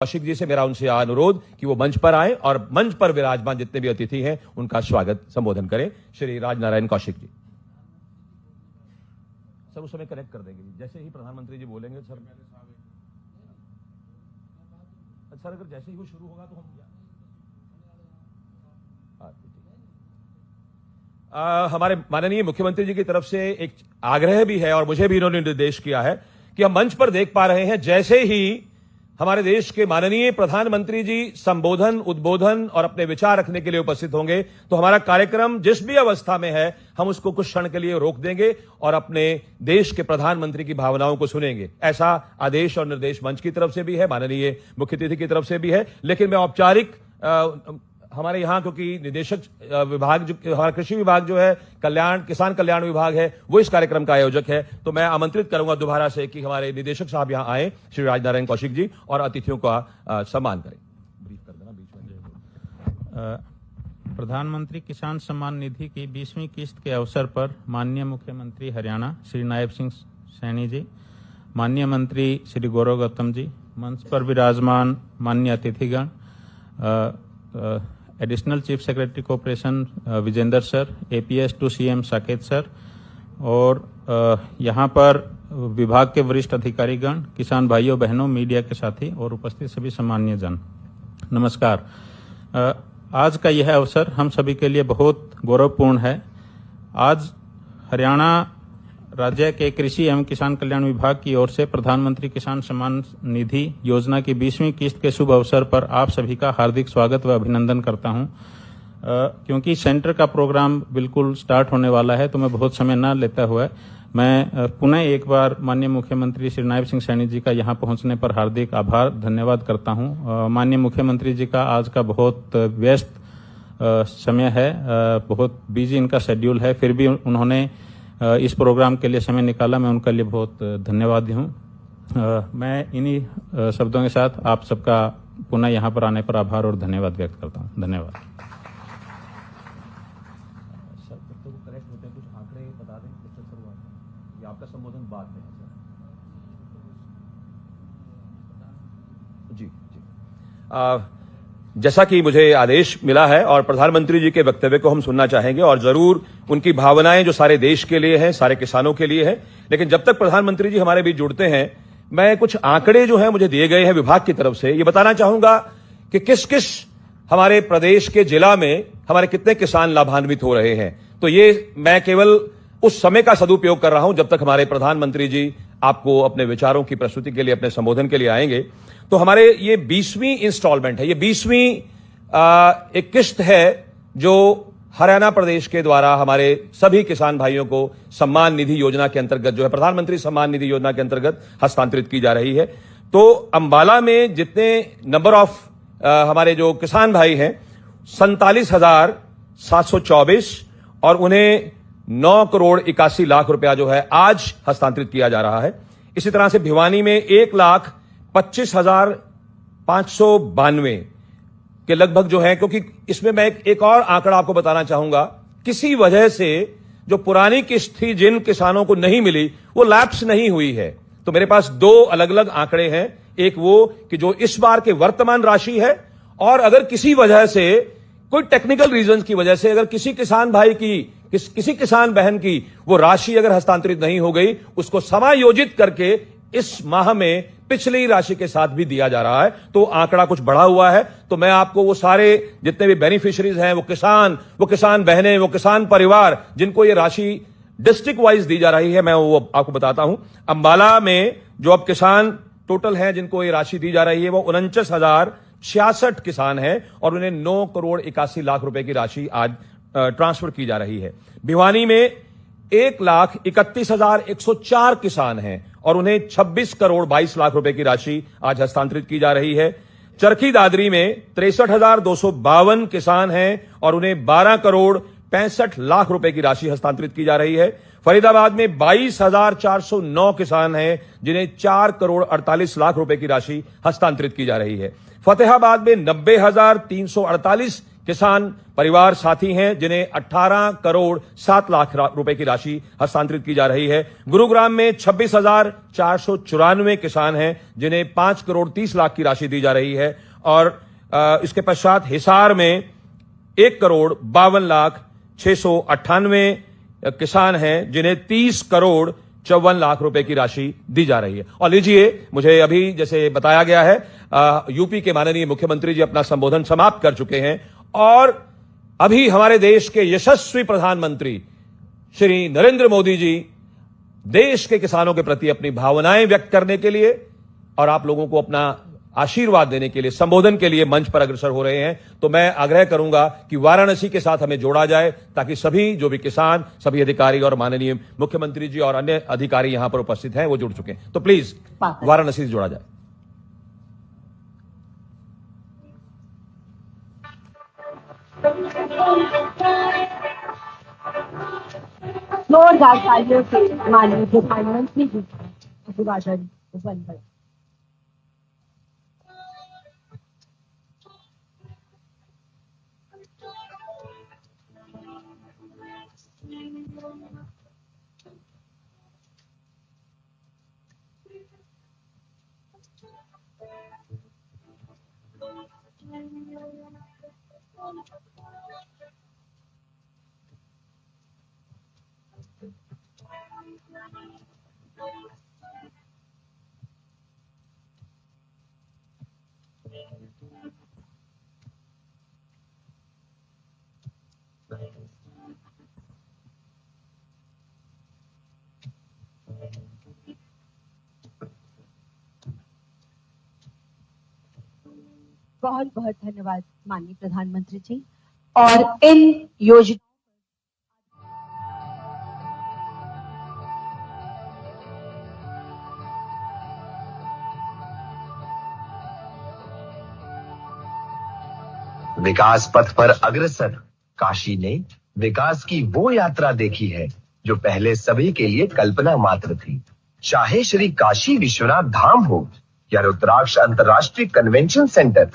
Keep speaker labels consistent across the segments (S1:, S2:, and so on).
S1: कौशिक जी से मेरा उनसे अनुरोध कि वो मंच पर आए और मंच पर विराजमान जितने भी अतिथि हैं उनका स्वागत संबोधन करें। श्री राजनारायण कौशिक जी। सर उस समय कनेक्ट कर देंगे जैसे ही प्रधानमंत्री जी बोलेंगे। सर अगर जैसे ही वो शुरू होगा तो हम हमारे माननीय मुख्यमंत्री जी की तरफ से एक आग्रह भी है और मुझे भी इन्होंने निर्देश किया है कि हम मंच पर देख पा रहे हैं जैसे ही हमारे देश के माननीय प्रधानमंत्री जी संबोधन उद्बोधन और अपने विचार रखने के लिए उपस्थित होंगे तो हमारा कार्यक्रम जिस भी अवस्था में है हम उसको कुछ क्षण के लिए रोक देंगे और अपने देश के प्रधानमंत्री की भावनाओं को सुनेंगे। ऐसा आदेश और निर्देश मंच की तरफ से भी है, माननीय मुख्य अतिथि की तरफ से भी है। लेकिन मैं औपचारिक हमारे यहाँ क्योंकि निदेशक विभाग जो हमारा कृषि विभाग जो है किसान कल्याण विभाग है वो इस कार्यक्रम का आयोजक है, तो मैं आमंत्रित करूंगा दोबारा से कि हमारे निदेशक साहब यहाँ आए श्री राजनारायण कौशिक जी और अतिथियों का सम्मान करें। ब्रीफ कर देना बीच में।
S2: प्रधानमंत्री किसान सम्मान निधि की 20वीं किस्त के अवसर पर माननीय मुख्यमंत्री हरियाणा श्री नायब सिंह सैनी जी, माननीय मंत्री श्री गौरव गौतम जी, मंच पर विराजमान माननीय अतिथिगण, additional chief secretary cooperation Vijendra sir, APS to CM Saket sir और यहाँ पर विभाग के वरिष्ठ अधिकारीगण, किसान भाइयों बहनों, मीडिया के साथी और उपस्थित सभी सम्मानीय जन, नमस्कार। आज का यह अवसर हम सभी के लिए बहुत गौरवपूर्ण है। आज हरियाणा राज्य के कृषि एवं किसान कल्याण विभाग की ओर से प्रधानमंत्री किसान सम्मान निधि योजना की 20वीं किस्त के शुभ अवसर पर आप सभी का हार्दिक स्वागत व अभिनंदन करता हूं। क्योंकि सेंटर का प्रोग्राम बिल्कुल स्टार्ट होने वाला है तो मैं बहुत समय न लेता हुआ मैं पुनः एक बार माननीय मुख्यमंत्री श्री नायब सिंह सैनी जी का यहां पहुंचने पर हार्दिक आभार धन्यवाद करता हूं। माननीय मुख्यमंत्री जी का आज का बहुत व्यस्त समय है, बहुत बिजी इनका शेड्यूल है, फिर भी उन्होंने इस प्रोग्राम के लिए समय निकाला, मैं उनके लिए बहुत धन्यवादी हूं। मैं इन्हीं शब्दों के साथ आप सबका पुनः यहां पर आने पर आभार और धन्यवाद व्यक्त करता हूं। धन्यवाद।
S1: सर जब तक वो कनेक्ट होते हैं कुछ आंकड़े बता दें किस तरह हुआ है, ये आपका संबोधन बाद में है सर। जी जैसा कि मुझे आदेश मिला है और प्रधानमंत्री जी के वक्तव्य को हम सुनना चाहेंगे और जरूर उनकी भावनाएं जो सारे देश के लिए हैं, सारे किसानों के लिए है। लेकिन जब तक प्रधानमंत्री जी हमारे बीच जुड़ते हैं मैं कुछ आंकड़े जो हैं मुझे दिए गए हैं विभाग की तरफ से, ये बताना चाहूंगा कि किस किस हमारे प्रदेश के जिला में हमारे कितने किसान लाभान्वित हो रहे हैं। तो ये मैं केवल उस समय का सदुपयोग कर रहा हूं जब तक हमारे प्रधानमंत्री जी आपको अपने विचारों की प्रस्तुति के लिए, अपने संबोधन के लिए आएंगे। तो हमारे ये 20वीं इंस्टॉलमेंट है, ये 20वीं एक किस्त है जो हरियाणा प्रदेश के द्वारा हमारे सभी किसान भाइयों को सम्मान निधि योजना के अंतर्गत जो है प्रधानमंत्री सम्मान निधि योजना के अंतर्गत हस्तांतरित की जा रही है। तो अंबाला में जितने नंबर ऑफ हमारे जो किसान भाई हैं 47,724 और उन्हें 9 करोड़ 81 लाख रुपया जो है आज हस्तांतरित किया जा रहा है। इसी तरह से भिवानी में 1,25,592 के लगभग जो है, क्योंकि इसमें मैं एक और आंकड़ा आपको बताना चाहूंगा, किसी वजह से जो पुरानी किस्त थी जिन किसानों को नहीं मिली वो लैप्स नहीं हुई है। तो मेरे पास 2 अलग अलग आंकड़े हैं, एक वो कि जो इस बार के वर्तमान राशि है और अगर किसी वजह से कोई टेक्निकल रीजंस की वजह से अगर किसी किसान भाई की किसी किसान बहन की वो राशि अगर हस्तांतरित नहीं हो गई उसको समायोजित करके इस माह में पिछली राशि के साथ भी दिया जा रहा है। तो आंकड़ा कुछ बढ़ा हुआ है। तो मैं आपको वो सारे जितने भी बेनिफिशियरीज हैं, वो किसान बहनें, वो किसान परिवार जिनको ये राशि डिस्ट्रिक्ट वाइज दी जा रही है, मैं वो आपको बताता हूं। अंबाला में जो अब किसान टोटल हैं जिनको ये राशि दी जा रही है वो 49,066 किसान हैं और उन्हें 9 करोड़ 81 लाख रुपए की राशि आज ट्रांसफर की जा रही है। भिवानी में 1,31,104 किसान हैं और उन्हें 26 करोड़ 22 लाख रुपए की राशि आज हस्तांतरित की जा रही है। चरखी दादरी में 63,252 किसान हैं और उन्हें 12 करोड़ 65 लाख रुपए की राशि हस्तांतरित की जा रही है। फरीदाबाद में 22,409 किसान हैं जिन्हें 4 करोड़ 48 लाख रुपए की राशि हस्तांतरित की जा रही है। फतेहाबाद में 90,348 किसान परिवार साथी हैं जिन्हें 18 करोड़ 7 लाख रुपए की राशि हस्तांतरित की जा रही है। गुरुग्राम में 26,494 किसान हैं जिन्हें 5 करोड़ 30 लाख की राशि दी जा रही है। और इसके पश्चात हिसार में 1 करोड़ 52 लाख 698 किसान हैं जिन्हें 30 करोड़ 54 लाख रुपए की राशि दी जा रही है। और लीजिए, मुझे अभी जैसे बताया गया है, यूपी के माननीय मुख्यमंत्री जी अपना संबोधन समाप्त कर चुके हैं और अभी हमारे देश के यशस्वी प्रधानमंत्री श्री नरेंद्र मोदी जी देश के किसानों के प्रति अपनी भावनाएं व्यक्त करने के लिए और आप लोगों को अपना आशीर्वाद देने के लिए, संबोधन के लिए मंच पर अग्रसर हो रहे हैं। तो मैं आग्रह करूंगा कि वाराणसी के साथ हमें जोड़ा जाए ताकि सभी जो भी किसान, सभी अधिकारी और माननीय मुख्यमंत्री जी और अन्य अधिकारी यहां पर उपस्थित हैं वो जुड़ चुके हैं। तो प्लीज वाराणसी से जोड़ा जाए।
S3: जोरदार तालियों से माननीय प्रधानमंत्री जी अभिवादन बंद। बहुत बहुत धन्यवाद माननीय प्रधानमंत्री जी। और इन योजना
S4: विकास पथ पर अग्रसर काशी ने विकास की वो यात्रा देखी है जो पहले सभी के लिए कल्पना मात्र थी। चाहे श्री काशी विश्वनाथ धाम हो या रुद्राक्ष अंतर्राष्ट्रीय convention centre,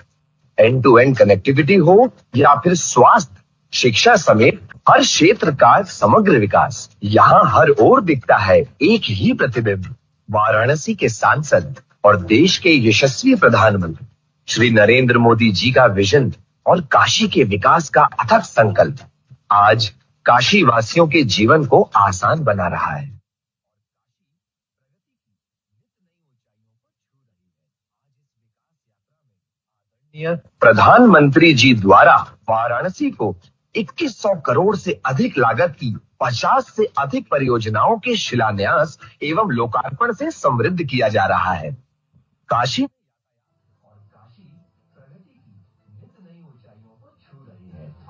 S4: end to end connectivity हो या फिर स्वास्थ्य, शिक्षा समेत हर क्षेत्र का समग्र विकास, यहाँ हर ओर दिखता है एक ही प्रतिबिंब, वाराणसी के सांसद और देश के यशस्वी प्रधानमंत्री श्री नरेंद्र मोदी जी का विजन और काशी के विकास का अथक संकल्प आज काशी वासियों के जीवन को आसान बना रहा है। प्रधानमंत्री जी द्वारा वाराणसी को 2100 करोड़ से अधिक लागत की 50 से अधिक परियोजनाओं के शिलान्यास एवं लोकार्पण से समृद्ध किया जा रहा है। काशी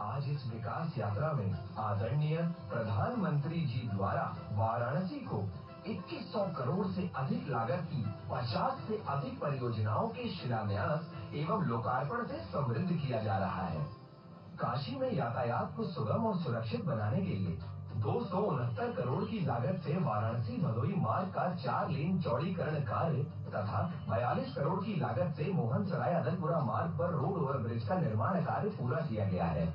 S4: आज इस विकास यात्रा में आदरणीय प्रधानमंत्री जी द्वारा वाराणसी को 2100 करोड़ से अधिक लागत की 50 से अधिक परियोजनाओं के शिलान्यास एवं लोकार्पण से समृद्ध किया जा रहा है। काशी में यातायात को सुगम और सुरक्षित बनाने के लिए 269 करोड़ की लागत से वाराणसी भदोही मार्ग का 4 लेन चौड़ीकरण कार्य तथा 42 करोड़ की लागत से मोहन सराय अदलपुरा मार्ग पर रोड ओवरब्रिज का निर्माण कार्य पूरा किया गया है।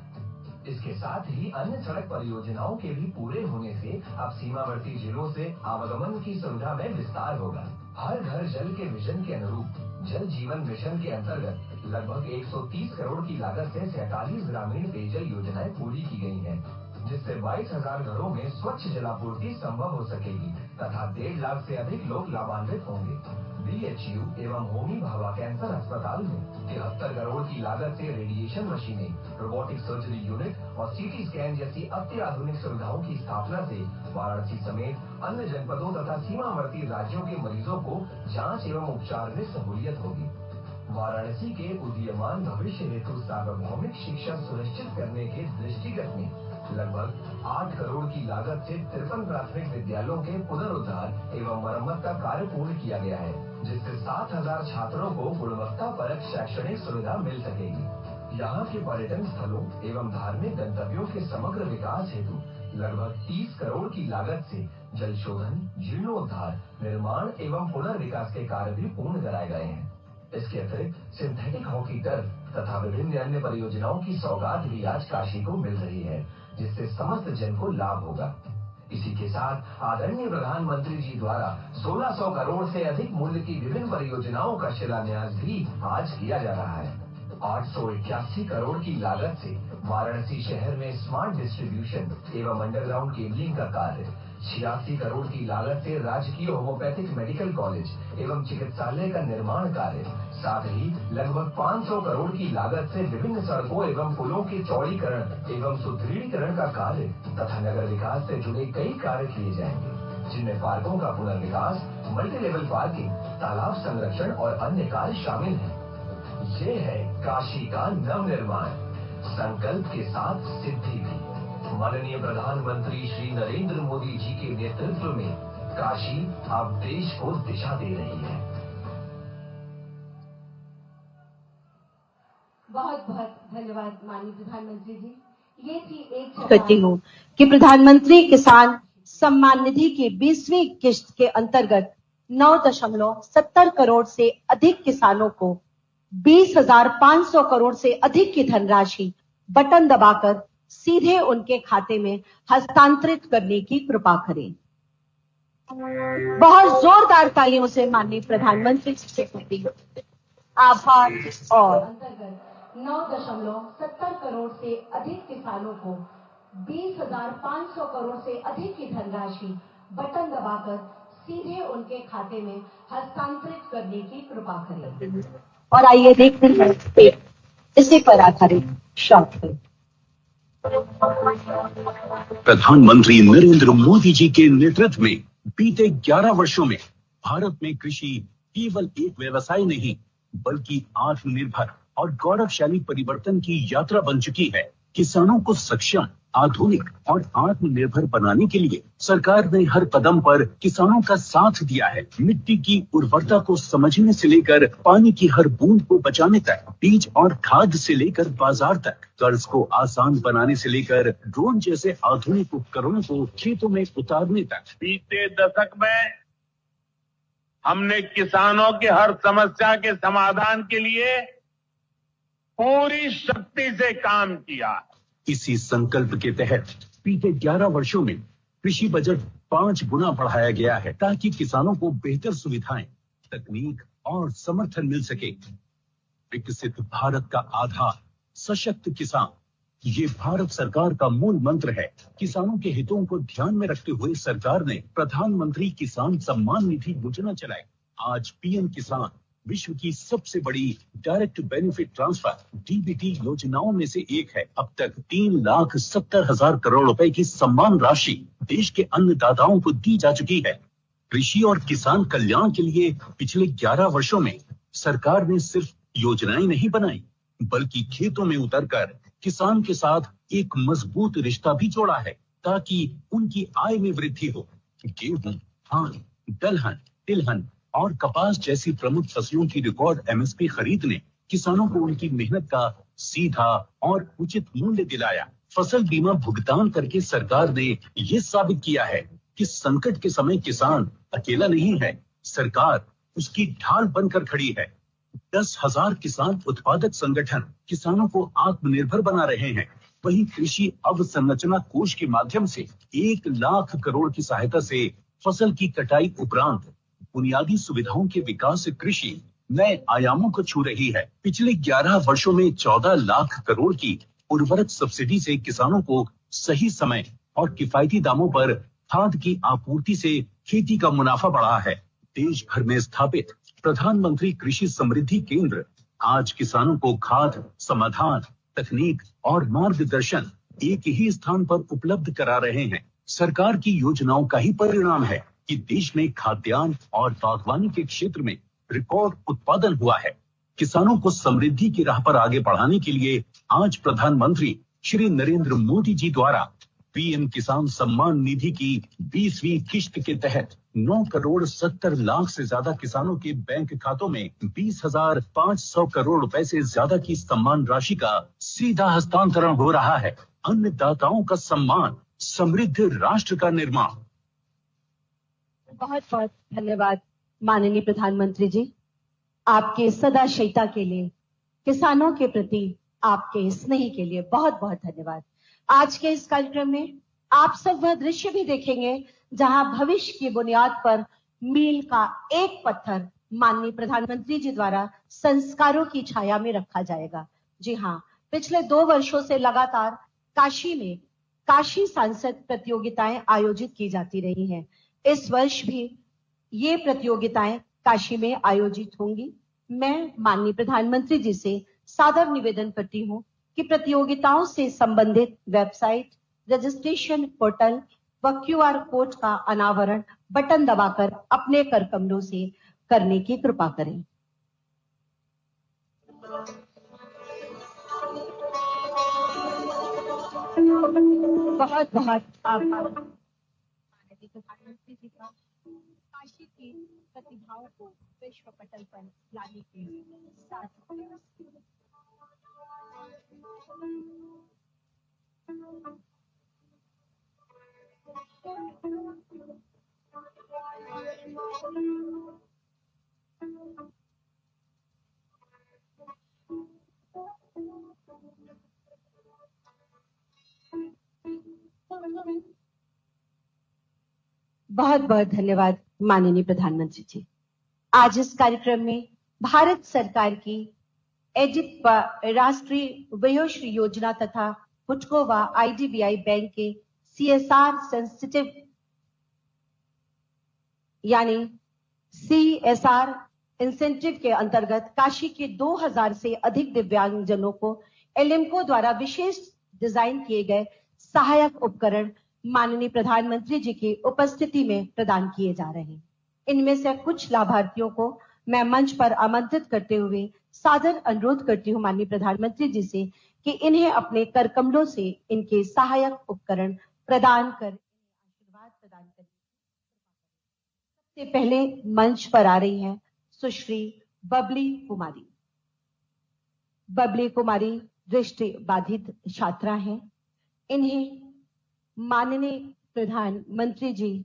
S4: इसके साथ ही अन्य सड़क परियोजनाओं के भी पूरे होने से अब सीमावर्ती जिलों से आवागमन की सुविधा में विस्तार होगा। हर घर जल के विजन के अनुरूप जल जीवन मिशन के अंतर्गत लगभग 130 करोड़ की लागत से 47 ग्रामीण पेयजल योजनाएं पूरी की गई हैं, जिससे 22,000 घरों में स्वच्छ जलापूर्ति संभव हो सकेगी तथा 1.5 लाख से अधिक लोग लाभान्वित होंगे। BHU एवं होमी भाभा कैंसर अस्पताल में 73 करोड़ की लागत से रेडिएशन मशीनें, रोबोटिक सर्जरी यूनिट और CT स्कैन जैसी अत्याधुनिक सुविधाओं की स्थापना से वाराणसी समेत अन्य जनपदों तथा सीमावर्ती राज्यों के मरीजों को जांच एवं उपचार में सहूलियत होगी। वाराणसी के उदीयमान भविष्य हेतु सार्वभौमिक शिक्षा सुनिश्चित करने के दृष्टिगत में लगभग 8 करोड़ की लागत से 53 प्राथमिक विद्यालयों के पुनरुद्धार एवं मरम्मत का कार्य पूर्ण किया गया है, जिससे 7,000 छात्रों को गुणवत्तापरक शैक्षणिक सुविधा मिल सकेगी। यहाँ के पर्यटन स्थलों एवं धार्मिक गंतव्यों के समग्र विकास हेतु लगभग 30 करोड़ की लागत से जल शोधन, जीर्णोद्धार, निर्माण एवं पुनर्विकास के कार्य भी पूर्ण कराए गए हैं। इसके अतिरिक्त सिंथेटिक हॉकी की टर्फ तथा विभिन्न अन्य परियोजनाओं की सौगात भी आज काशी को मिल रही है, जिससे समस्त जन को लाभ होगा। इसी के साथ आदरणीय प्रधानमंत्री जी द्वारा 1600 करोड़ से अधिक मूल्य की विभिन्न परियोजनाओं का शिलान्यास भी आज किया जा रहा है। 881 करोड़ की लागत से वाराणसी शहर में स्मार्ट डिस्ट्रीब्यूशन एवं अंडरग्राउंड केबलिंग का कार्य, 86 करोड़ की लागत से राजकीय होम्योपैथिक मेडिकल कॉलेज एवं चिकित्सालय का निर्माण कार्य, साथ ही लगभग 500 करोड़ की लागत से विभिन्न सड़कों एवं पुलों के चौड़ीकरण एवं सुदृढ़ीकरण का कार्य तथा नगर विकास से जुड़े कई कार्य किए जाएंगे, जिनमें पार्कों का पुनर्विकास, मल्टी लेवल पार्किंग, तालाब संरक्षण और अन्य कार्य शामिल हैं। ये है काशी का नवनिर्माण, संकल्प के साथ सिद्धि भी। माननीय प्रधानमंत्री श्री नरेंद्र मोदी जी के नेतृत्व में काशी अब देश को दिशा दे रही है।
S3: बहुत बहुत धन्यवाद माननीय प्रधानमंत्री जी। ये थी एक करती हूँ कि प्रधानमंत्री किसान सम्मान निधि की 20वीं किश्त के अंतर्गत 9.70 करोड़ से अधिक किसानों को 20,500 करोड़ से अधिक की धनराशि बटन दबाकर सीधे उनके खाते में हस्तांतरित करने की कृपा करें। बहुत जोरदार तालियों से माननीय प्रधानमंत्री से करती हूँ आभार। और अंतर्गत 9.70 करोड़ से अधिक किसानों को 20,500 करोड़ से अधिक की धनराशि बटन दबाकर सीधे उनके खाते में हस्तांतरित करने की कृपा करें। और आइए देखते हैं इसी पर आधारित शॉर्ट फिल्म।
S5: प्रधानमंत्री नरेंद्र मोदी जी के नेतृत्व में बीते 11 वर्षों में भारत में कृषि केवल एक व्यवसाय नहीं, बल्कि आत्मनिर्भर और गौरवशाली परिवर्तन की यात्रा बन चुकी है। किसानों को सक्षम, आधुनिक और आत्मनिर्भर बनाने के लिए सरकार ने हर कदम पर किसानों का साथ दिया है। मिट्टी की उर्वरता को समझने से लेकर पानी की हर बूंद को बचाने तक, बीज और खाद से लेकर बाजार तक, कर्ज को आसान बनाने से लेकर ड्रोन जैसे आधुनिक उपकरणों को खेतों में उतारने तक।
S6: बीते दशक में हमने किसानों की हर समस्या के समाधान के लिए पूरी शक्ति से काम किया।
S5: इसी संकल्प के तहत बीते 11 वर्षों में कृषि बजट 5 गुना बढ़ाया गया है, ताकि किसानों को बेहतर सुविधाएं, तकनीक और समर्थन मिल सके। विकसित भारत का आधार सशक्त किसान, ये भारत सरकार का मूल मंत्र है। किसानों के हितों को ध्यान में रखते हुए सरकार ने प्रधानमंत्री किसान सम्मान निधि योजना चलाई। आज पीएम किसान विश्व की सबसे बड़ी डायरेक्ट बेनिफिट ट्रांसफर डीबीटी योजनाओं में से एक है। अब तक 3,70,000 करोड़ रुपए की सम्मान राशि देश के अन्नदाताओं को दी जा चुकी है। कृषि और किसान कल्याण के लिए पिछले 11 वर्षों में सरकार ने सिर्फ योजनाएं नहीं बनाई, बल्कि खेतों में उतरकर किसान के साथ एक मजबूत रिश्ता भी जोड़ा है, ताकि उनकी आय में वृद्धि हो। गेहूं, धान, दलहन, तिलहन और कपास जैसी प्रमुख फसलों की रिकॉर्ड एमएसपी खरीद ने किसानों को उनकी मेहनत का सीधा और उचित मूल्य दिलाया। फसल बीमा भुगतान करके सरकार ने ये साबित किया है कि संकट के समय किसान अकेला नहीं है, सरकार उसकी ढाल बनकर खड़ी है। 10,000 किसान उत्पादक संगठन किसानों को आत्मनिर्भर बना रहे हैं। वहीं कृषि अवसंरचना कोष के माध्यम से 1 लाख करोड़ की सहायता से फसल की कटाई उपरांत बुनियादी सुविधाओं के विकास से कृषि नए आयामों को छू रही है। पिछले 11 वर्षों में 14 लाख करोड़ की उर्वरक सब्सिडी से किसानों को सही समय और किफायती दामों पर खाद की आपूर्ति से खेती का मुनाफा बढ़ा है। देश भर में स्थापित प्रधानमंत्री कृषि समृद्धि केंद्र आज किसानों को खाद, समाधान, तकनीक और मार्गदर्शन एक ही स्थान पर उपलब्ध करा रहे हैं। सरकार की योजनाओं का ही परिणाम है कि देश में खाद्यान्न और बागवानी के क्षेत्र में रिकॉर्ड उत्पादन हुआ है। किसानों को समृद्धि की राह पर आगे बढ़ाने के लिए आज प्रधानमंत्री श्री नरेंद्र मोदी जी द्वारा पीएम किसान सम्मान निधि की 20वीं किश्त के तहत 9,70,00,000 से ज्यादा किसानों के बैंक खातों में 20,500 करोड़ रुपए से ज्यादा की सम्मान राशि का सीधा हस्तांतरण हो रहा है। अन्नदाताओं का सम्मान, समृद्ध राष्ट्र का निर्माण।
S3: बहुत बहुत धन्यवाद माननीय प्रधानमंत्री जी, आपके सदाशयता के लिए किसानों के प्रति आपके स्नेह के लिए बहुत बहुत धन्यवाद। आज के इस कार्यक्रम में आप सब वह दृश्य भी देखेंगे जहां भविष्य की बुनियाद पर मील का एक पत्थर माननीय प्रधानमंत्री जी द्वारा संस्कारों की छाया में रखा जाएगा। जी हाँ, पिछले 2 वर्षों से लगातार काशी में काशी सांसद प्रतियोगिताएं आयोजित की जाती रही हैं। इस वर्ष भी ये प्रतियोगिताएं काशी में आयोजित होंगी। मैं माननीय प्रधानमंत्री जी से सादर निवेदन करती हूं कि प्रतियोगिताओं से संबंधित वेबसाइट, रजिस्ट्रेशन पोर्टल व QR कोड का अनावरण बटन दबाकर अपने कर कमलों से करने की कृपा करें। बहुत बहुत आभार माननीय प्रधानमंत्री जी का काशी की प्रतिभाओं को विश्व पटल पर लाने के साथ बहुत बहुत धन्यवाद माननीय प्रधानमंत्री जी। आज इस कार्यक्रम में भारत सरकार की एजिट राष्ट्रीय वयोश्री योजना तथा हुडको व IDBI बैंक के CSR सेंसिटिव यानी CSR इंसेंटिव के अंतर्गत काशी के 2000 से अधिक दिव्यांगजनों को एलिम्को द्वारा विशेष डिजाइन किए गए सहायक उपकरण माननीय प्रधानमंत्री जी की उपस्थिति में प्रदान किए जा रहे हैं। इनमें से कुछ लाभार्थियों को मैं मंच पर आमंत्रित करते हुए सादर अनुरोध करती हूं माननीय प्रधानमंत्री जी से कि इन्हें अपने कर कमलों से इनके सहायक उपकरण प्रदान कर आशीर्वाद प्रदान करें। सबसे पहले मंच पर आ रही हैं सुश्री बबली कुमारी। बबली कुमारी दृष्टि बाधित छात्रा हैं। इन्हें माननीय प्रधानमंत्री जी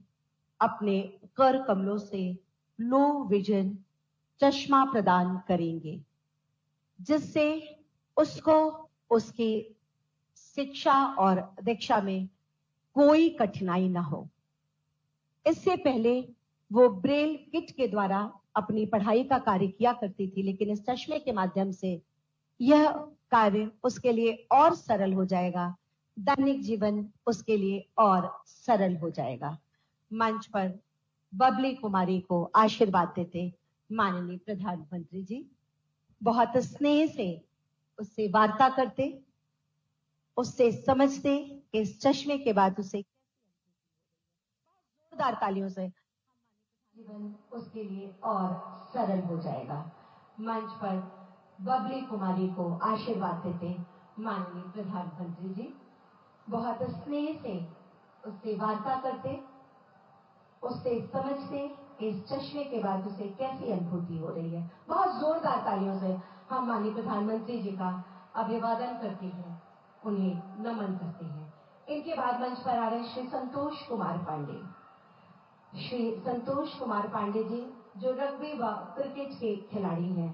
S3: अपने कर कमलों से लो विजन चश्मा प्रदान करेंगे, जिससे उसको उसकी शिक्षा और दीक्षा में कोई कठिनाई ना हो। इससे पहले वो ब्रेल किट के द्वारा अपनी पढ़ाई का कार्य किया करती थी, लेकिन इस चश्मे के माध्यम से यह कार्य उसके लिए और सरल हो जाएगा, दैनिक जीवन उसके लिए और सरल हो जाएगा। मंच पर बबली कुमारी को आशीर्वाद देते माननीय प्रधानमंत्री जी बहुत स्नेह से उससे वार्ता करते, उससे समझते कि इस चश्मे के बाद उसे जोरदार तालियों से जीवन उसके लिए और सरल हो जाएगा। मंच पर बबली कुमारी को आशीर्वाद देते माननीय प्रधानमंत्री जी बहुत स्नेह से उससे वार्ता करते, उससे समझते इस चश्मे के बाद उसे कैसी अनुभूति हो रही है। बहुत जोरदार तालियों से हम माननीय प्रधानमंत्री जी का अभिवादन करते हैं, उन्हें नमन करते हैं। इनके बाद मंच पर आ रहे श्री संतोष कुमार पांडे। श्री संतोष कुमार पांडे जी जो रग्बी व क्रिकेट के खिलाड़ी हैं,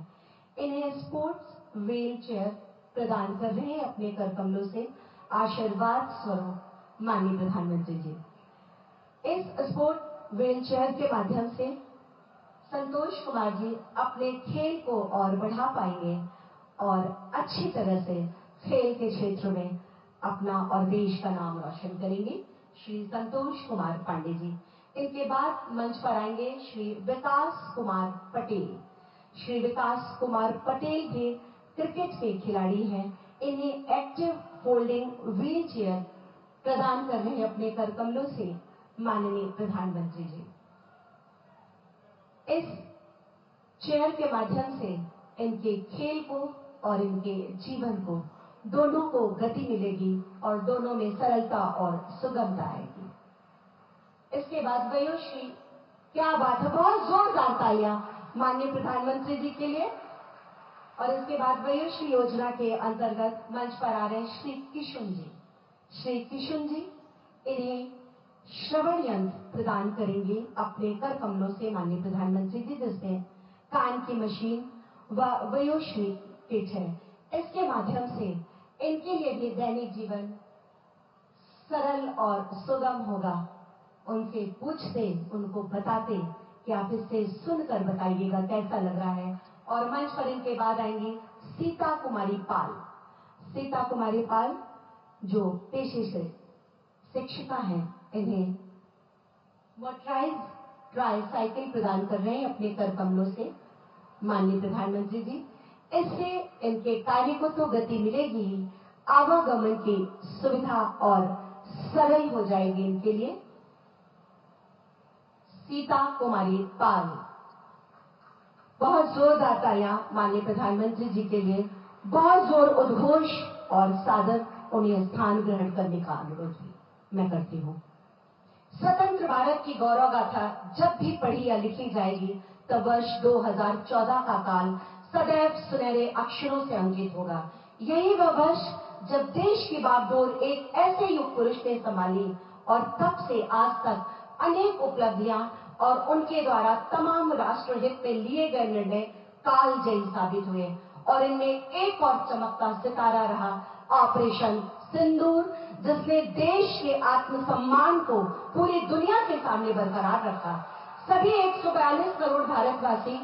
S3: इन्हें स्पोर्ट्स व्हील चेयर प्रदान कर रहे हैं अपने कर कमलों से आशीर्वाद स्वरूप माननीय प्रधानमंत्री जी। इस स्पोर्ट व्हील चेयर के माध्यम से संतोष कुमार जी अपने खेल को और बढ़ा पाएंगे और अच्छी तरह से खेल के क्षेत्र में अपना और देश का नाम रोशन करेंगे। श्री संतोष कुमार पांडे जी। इनके बाद मंच पर आएंगे श्री विकास कुमार पटेल। श्री विकास कुमार पटेल भी क्रिकेट के खिलाड़ी हैं। इन्हें एक्टिव फोल्डिंग व्हील चेयर प्रदान कर रहे हैं अपने कर कमलों से माननीय प्रधानमंत्री जी। इस चेयर के माध्यम से इनके खेल को और इनके जीवन को दोनों को गति मिलेगी और दोनों में सरलता और सुगमता आएगी। इसके बाद वयोश्री, क्या बात है, बहुत जोरदार तालियां माननीय प्रधानमंत्री जी के लिए। और इसके बाद वयोश्री योजना के अंतर्गत मंच पर आ रहे श्री किशुन जी। श्री किशुन जी इन्हें श्रवण यंत्र प्रदान करेंगे अपने कर कमलों से माननीय प्रधानमंत्री जी, जिसमें कान की मशीन व वयोश्री किट है। इसके माध्यम से इनके लिए भी दैनिक जीवन सरल और सुगम होगा। उनसे पूछते, उनको बताते कि आप इससे सुनकर बताइएगा कैसा लग रहा है। और मंच पर इनके बाद आएंगी सीता कुमारी पाल। सीता कुमारी पाल जो पेशे से शिक्षिका हैं, इन्हें मोटराइज ट्राईसाइकिल प्रदान कर रहे हैं अपने कर कमलों से माननीय प्रधानमंत्री जी। इससे इनके कार्य को तो गति मिलेगी ही, आवागमन की सुविधा और सरल हो जाएगी इनके लिए। सीता कुमारी पाल, बहुत जोरदार तालियां माननीय प्रधानमंत्री जी के लिए, बहुत जोर उद्घोष और सादर उन्हें स्थान ग्रहण करने का अनुरोध भी मैं करती हूं। स्वतंत्र भारत की गौरव गाथा जब भी पढ़ी या लिखी जाएगी तब वर्ष 2014 का काल सदैव सुनहरे अक्षरों से अंकित होगा। यही वह वर्ष जब देश की बागडोर एक ऐसे युग पुरुष ने संभाली और तब से आज तक अनेक उपलब्धियां और उनके द्वारा तमाम राष्ट्रहित में लिए गए निर्णय कालजयी साबित हुए। और इनमें एक और चमकता सितारा रहा ऑपरेशन सिंदूर, जिसने देश के आत्मसम्मान को पूरी दुनिया के सामने बरकरार रखा। सभी 142 करोड़ भारतवासी,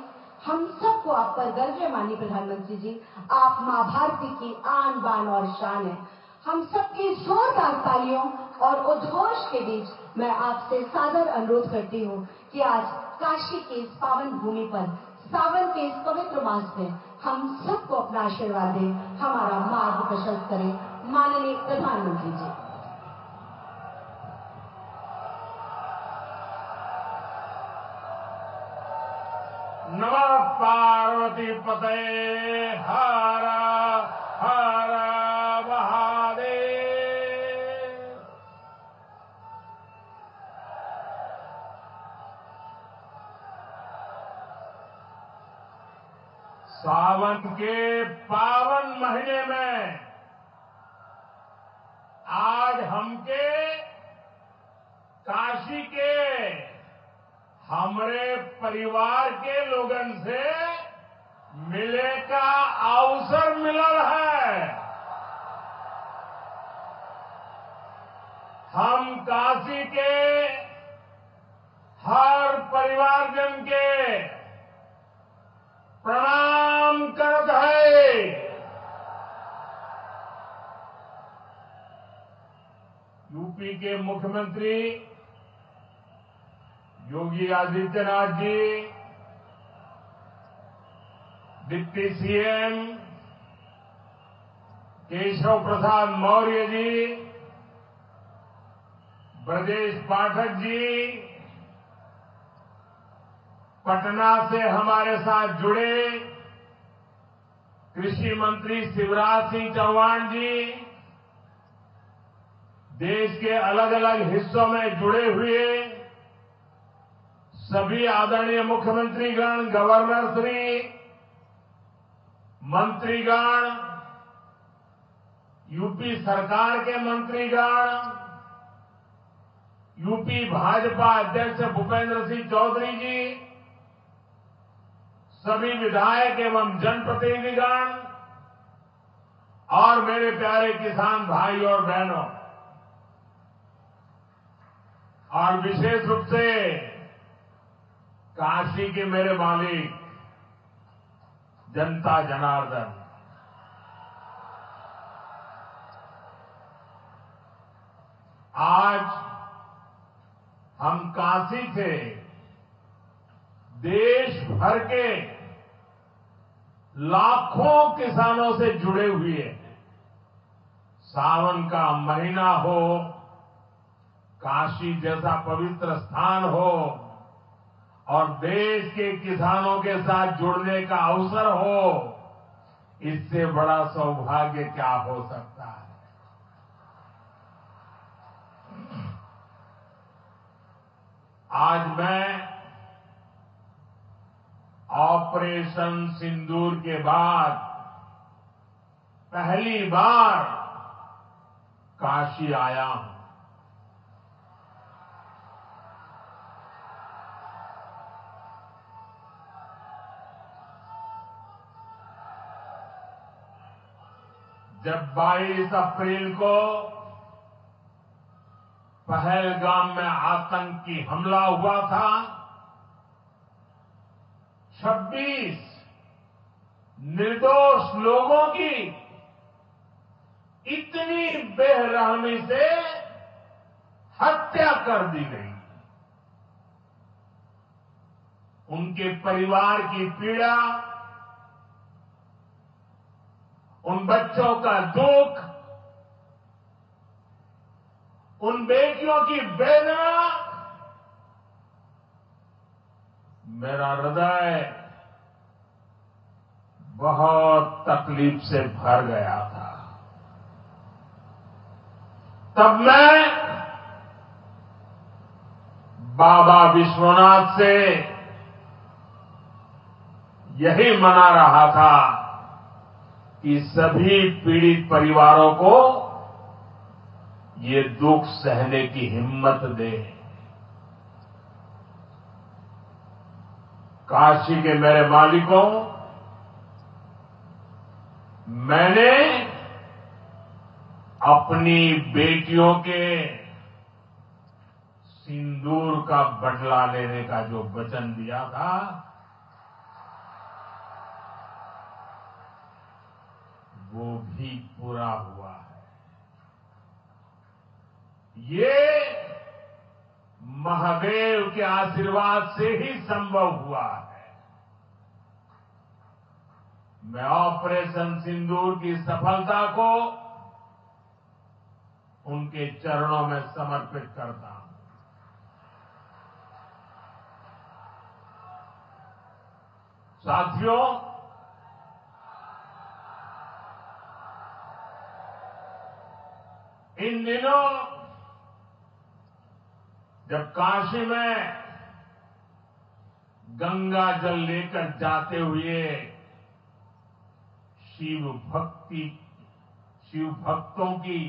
S3: हम सबको आप पर गर्व है माननीय प्रधानमंत्री जी। आप मां भारती की आन बान और शान है। हम सबकी जोरदार तालियों और उद्घोष के बीच मैं आपसे सादर अनुरोध करती हूँ कि आज काशी के इस पावन भूमि पर सावन के इस पवित्र मास में हम सबको अपना आशीर्वाद दें, हमारा मार्ग प्रशस्त करें। माननीय प्रधानमंत्री जी।
S6: नमः पार्वती पते हर हर महादेव। सावन के पावन महीने में आज हमके काशी के हमरे परिवार के लोगन से मिले का अवसर मिलल है। हम काशी के हर परिवारजन के प्रणाम करत है। यूपी के मुख्यमंत्री योगी आदित्यनाथ जी, डिप्टी सीएम केशव प्रसाद मौर्य जी, ब्रजेश पाठक जी, पटना से हमारे साथ जुड़े कृषि मंत्री शिवराज सिंह चौहान जी, देश के अलग अलग हिस्सों में जुड़े हुए सभी आदरणीय मुख्यमंत्रीगण, गवर्नर श्री, मंत्रीगण, यूपी सरकार के मंत्रीगण, यूपी भाजपा अध्यक्ष भूपेंद्र सिंह चौधरी जी, सभी विधायक एवं जनप्रतिनिधिगण और मेरे प्यारे किसान भाई और बहनों, और विशेष रूप से काशी के मेरे मालिक जनता जनार्दन, आज हम काशी से देश भर के लाखों किसानों से जुड़े हुए हैं। सावन का महीना हो, काशी जैसा पवित्र स्थान हो और देश के किसानों के साथ जुड़ने का अवसर हो, इससे बड़ा सौभाग्य क्या हो सकता है। आज मैं ऑपरेशन सिंदूर के बाद पहली बार काशी आया हूं। जब 22 अप्रैल को पहलगाम में आतंकी हमला हुआ था, 26 निर्दोष लोगों की इतनी बेरहमी से हत्या कर दी गई। उनके परिवार की पीड़ा, उन बच्चों का दुख, उन बेटियों की वेदना, मेरा हृदय बहुत तकलीफ से भर गया था। तब मैं बाबा विश्वनाथ से यही मना रहा था कि सभी पीड़ित परिवारों को ये दुख सहने की हिम्मत दे। काशी के मेरे मालिकों, मैंने अपनी बेटियों के सिंदूर का बदला लेने का जो वचन दिया था, वो भी पूरा हुआ है। ये महादेव के आशीर्वाद से ही संभव हुआ है। मैं ऑपरेशन सिंदूर की सफलता को उनके चरणों में समर्पित करता हूं। साथियों, इन दिनों जब काशी में गंगा जल लेकर जाते हुए शिव भक्तों की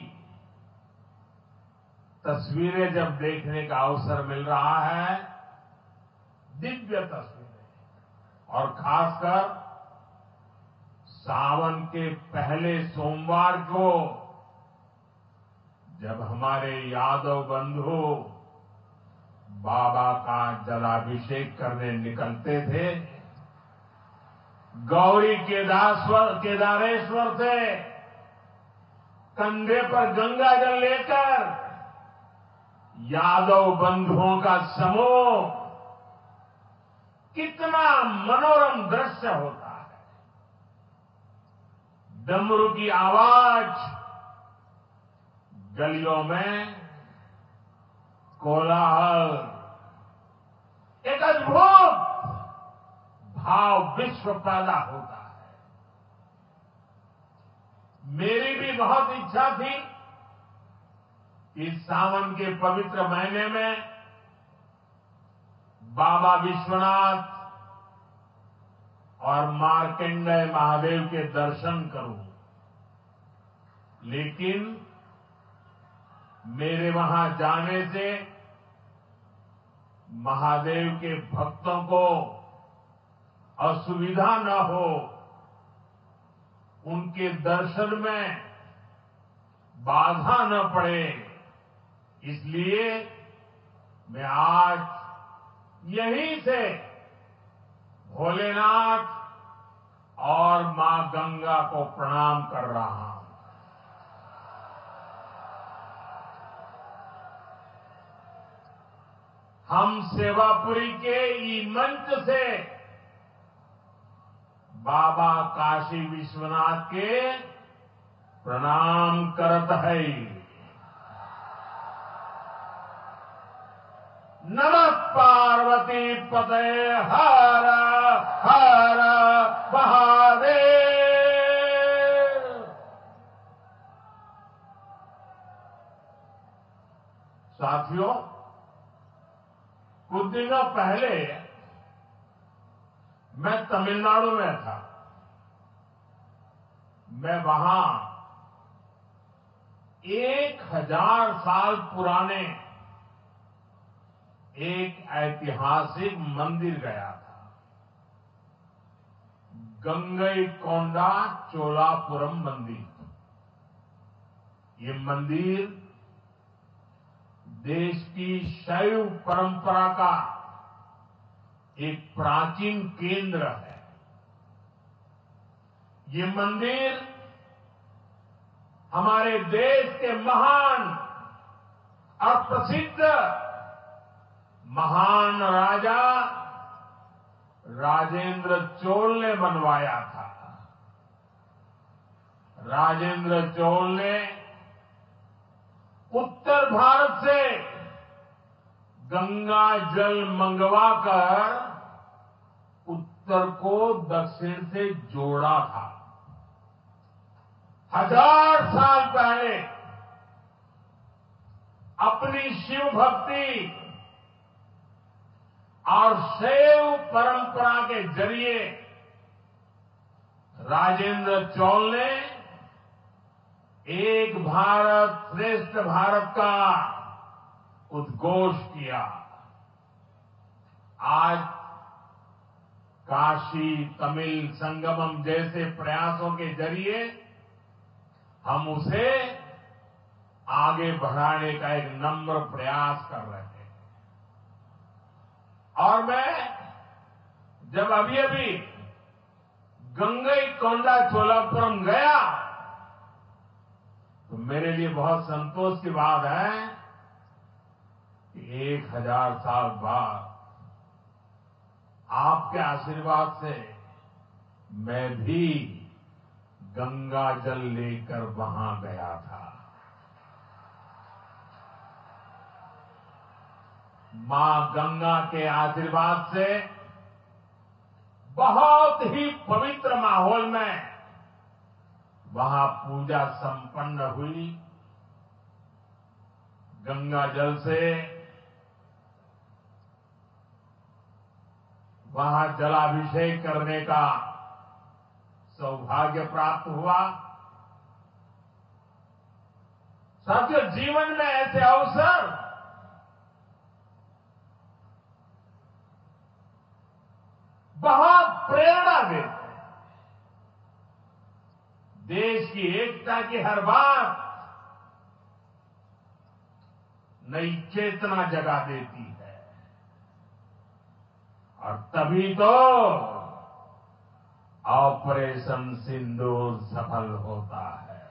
S6: तस्वीरें जब देखने का अवसर मिल रहा है, दिव्य तस्वीरें, और खासकर सावन के पहले सोमवार को जब हमारे यादव बंधु बाबा का जलाभिषेक करने निकलते थे, गौरी केदारेश्वर से कंधे पर गंगा जल लेकर यादव बंधुओं का समूह, कितना मनोरम दृश्य होता है। डमरू की आवाज, गलियों में कोलाहल, एक अद्भुत भाव विश्व पैदा होता है। मेरी भी बहुत इच्छा थी कि सावन के पवित्र महीने में बाबा विश्वनाथ और मार्कंडेय महादेव के दर्शन करूं, लेकिन मेरे वहां जाने से महादेव के भक्तों को असुविधा न हो, उनके दर्शन में बाधा न पड़े, इसलिए मैं आज यहीं से भोलेनाथ और मां गंगा को प्रणाम कर रहा हूं। हम सेवापुरी के ई मंच से बाबा काशी विश्वनाथ के प्रणाम करत है। नमः पार्वती पते हर हर महादेव। साथियों, कुछ दिनों पहले मैं तमिलनाडु में था। मैं वहां 1000 साल पुराने एक ऐतिहासिक मंदिर गया था, गंगईकोंडा चोलापुरम मंदिर। ये मंदिर देश की शैव परंपरा का एक प्राचीन केंद्र है। ये मंदिर हमारे देश के महान और प्रसिद्ध महान राजा राजेंद्र चोल ने बनवाया था। राजेंद्र चोल ने उत्तर भारत से गंगा जल मंगवाकर उत्तर को दक्षिण से जोड़ा था। 1000 साल पहले अपनी शिव भक्ति और शैव परंपरा के जरिए राजेंद्र चोल ने एक भारत श्रेष्ठ भारत का उद्घोष किया। आज काशी तमिल संगमम जैसे प्रयासों के जरिए हम उसे आगे बढ़ाने का एक नम्र प्रयास कर रहे हैं। और मैं जब अभी गंगईकोंडा चोलापुरम गया तो मेरे लिए बहुत संतोष की बात है कि 1000 साल बाद आपके आशीर्वाद से मैं भी गंगा जल लेकर वहां गया था। मां गंगा के आशीर्वाद से बहुत ही पवित्र माहौल में वहां पूजा संपन्न हुई। गंगा जल से वहां जलाभिषेक करने का सौभाग्य प्राप्त हुआ। साथियों, जीवन में ऐसे अवसर बहुत प्रेरणा देते हैं। देश की एकता की हर बात नई चेतना जगा देती है और तभी तो ऑपरेशन सिंदूर सफल होता है।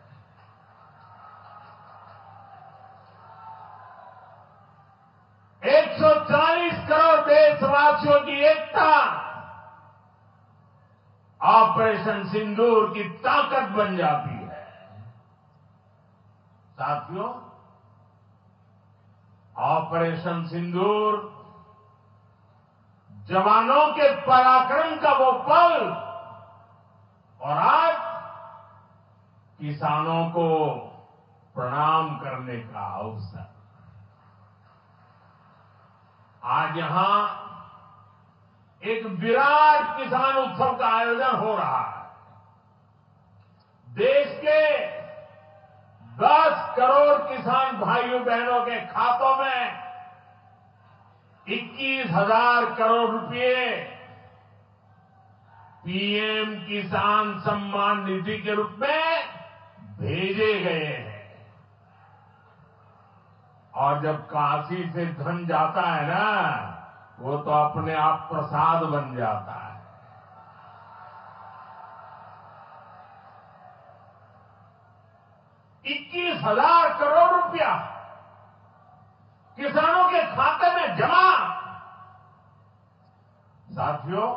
S6: एक 140 करोड़ देशवासियों की एकता ऑपरेशन सिंदूर की ताकत बन जाती है। साथियों, ऑपरेशन सिंदूर जवानों के पराक्रम का वो पल और आज किसानों को प्रणाम करने का अवसर। आज यहां एक विराट किसान उत्सव का आयोजन हो रहा है। देश के 10 करोड़ किसान भाइयों बहनों के खातों में 21,000 करोड़ रुपए पीएम किसान सम्मान निधि के रूप में भेजे गए हैं। और जब काशी से धन जाता है ना, वो तो अपने आप प्रसाद बन जाता है। 21,000 करोड़ रुपया किसानों के खाते में जमा। साथियों,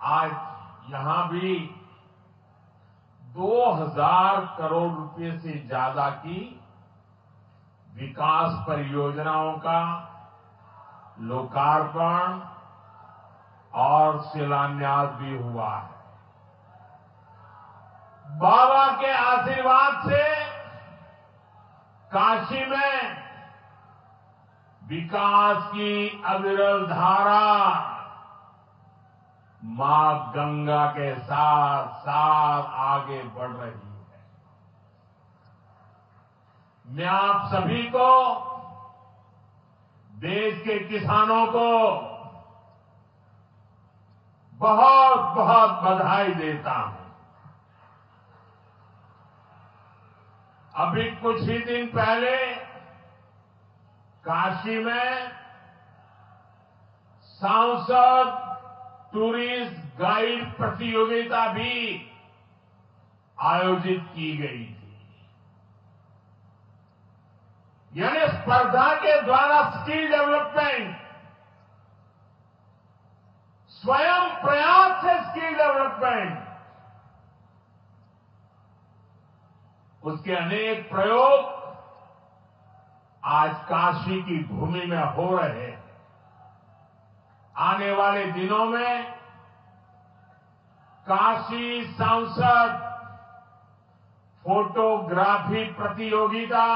S6: आज यहां भी 2,000 करोड़ रुपए से ज्यादा की विकास परियोजनाओं का लोकार्पण और शिलान्यास भी हुआ है। बाबा के आशीर्वाद से काशी में विकास की अविरल धारा मां गंगा के साथ साथ आगे बढ़ रही है। मैं आप सभी को, देश के किसानों को बहुत बहुत बधाई देता हूं। अभी कुछ ही दिन पहले काशी में सांसद टूरिस्ट गाइड प्रतियोगिता भी आयोजित की गई थी। यानी स्पर्धा के द्वारा स्किल डेवलपमेंट, स्वयं प्रयास से स्किल डेवलपमेंट, उसके अनेक प्रयोग आज काशी की भूमि में हो रहे हैं। आने वाले दिनों में काशी सांसद फोटोग्राफी प्रतियोगिता,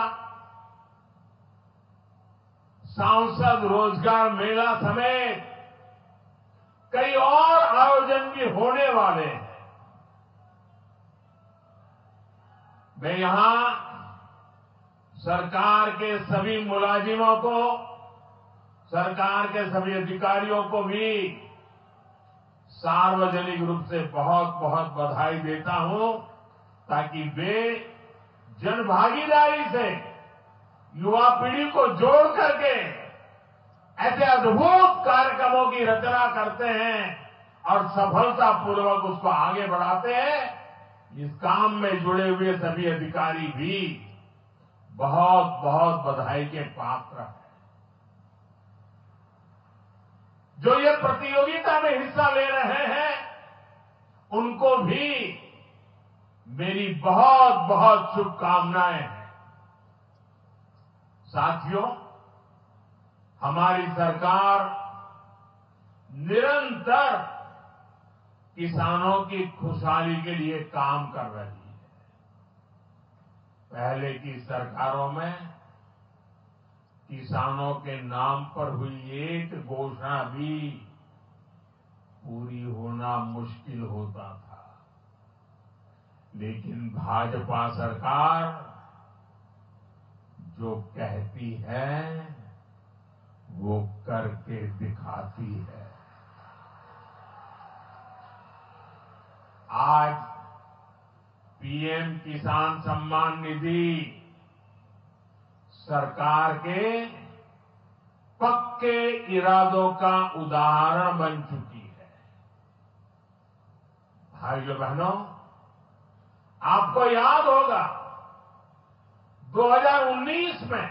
S6: सांसद रोजगार मेला समेत कई और आयोजन भी होने वाले हैं। मैं यहां सरकार के सभी मुलाजिमों को, सरकार के सभी अधिकारियों को भी सार्वजनिक रूप से बहुत बहुत बधाई देता हूं, ताकि वे जनभागीदारी से युवा पीढ़ी को जोड़ करके ऐसे अद्भुत कार्यक्रमों की रचना करते हैं और सफलतापूर्वक उसको आगे बढ़ाते हैं। इस काम में जुड़े हुए सभी अधिकारी भी बहुत बहुत बधाई के पात्र हैं। जो ये प्रतियोगिता में हिस्सा ले रहे हैं उनको भी मेरी बहुत बहुत शुभकामनाएं हैं। साथियों, हमारी सरकार निरंतर किसानों की खुशहाली के लिए काम कर रही है। पहले की सरकारों में किसानों के नाम पर हुई एक घोषणा भी पूरी होना मुश्किल होता था, लेकिन भाजपा सरकार जो कहती है वो करके दिखाती है। आज पीएम किसान सम्मान निधि सरकार के पक्के इरादों का उदाहरण बन चुकी है। भाइयों बहनों, आपको याद होगा 2019 में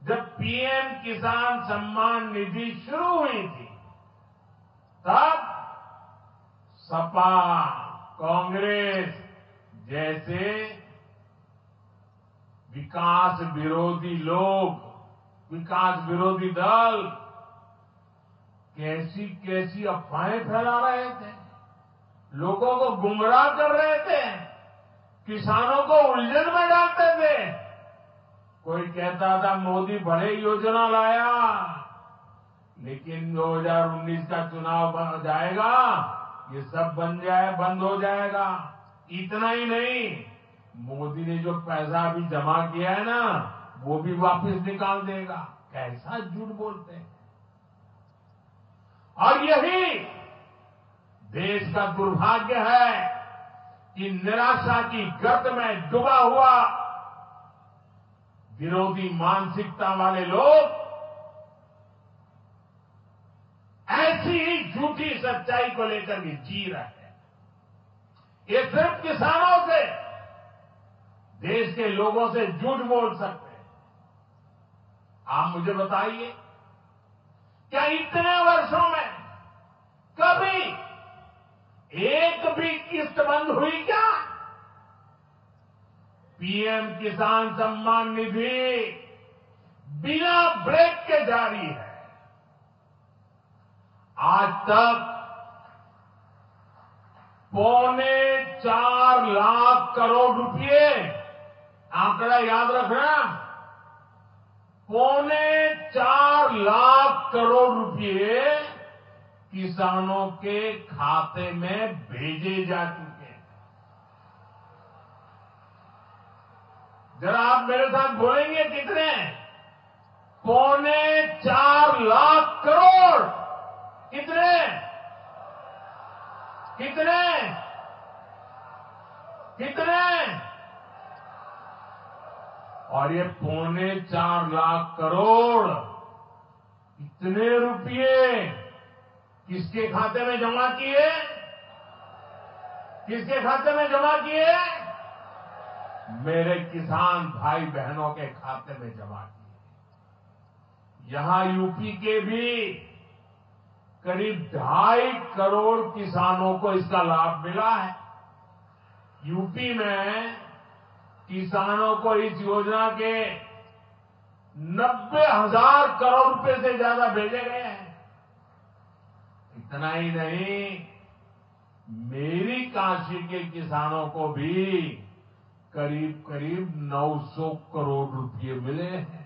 S6: जब पीएम किसान सम्मान निधि शुरू हुई थी, तब सपा, कांग्रेस जैसे विकास विरोधी लोग, विकास विरोधी दल कैसी कैसी अफवाहें फैला रहे थे, लोगों को गुमराह कर रहे थे, किसानों को उलझन में डालते थे। कोई कहता था मोदी बड़े योजना लाया, लेकिन 2019 का चुनाव जाएगा ये सब बंद हो जाएगा। इतना ही नहीं, मोदी ने जो पैसा अभी जमा किया है ना, वो भी वापस निकाल देगा। कैसा झूठ बोलते हैं। और यही देश का दुर्भाग्य है कि निराशा की गर्त में डूबा हुआ विरोधी मानसिकता वाले लोग ऐसी ही झूठी सच्चाई को लेकर के जी रहे हैं। ये सिर्फ किसानों से, देश के लोगों से झूठ बोल सकते हैं। आप मुझे बताइए, क्या इतने वर्षों में कभी एक भी किस्त बंद हुई क्या? पीएम किसान सम्मान निधि बिना ब्रेक के जारी है। आज तक 4.25 लाख करोड़ रुपए, आंकड़ा याद रखना, 4.25 लाख करोड़ रुपए किसानों के खाते में भेजे जा चुके हैं। जरा आप मेरे साथ बोलेंगे कितने? 4.25 लाख करोड़। कितने? कितने? कितने? और ये 4.25 लाख करोड़ इतने रुपये किसके खाते में जमा किए? किसके खाते में जमा किए? मेरे किसान भाई बहनों के खाते में जमा किए। यहां यूपी के भी करीब 2.5 करोड़ किसानों को इसका लाभ मिला है। यूपी में किसानों को इस योजना के 90,000 करोड़ रुपए से ज्यादा भेजे गए हैं। इतना ही नहीं, मेरी काशी के किसानों को भी करीब करीब 900 करोड़ रुपए मिले हैं।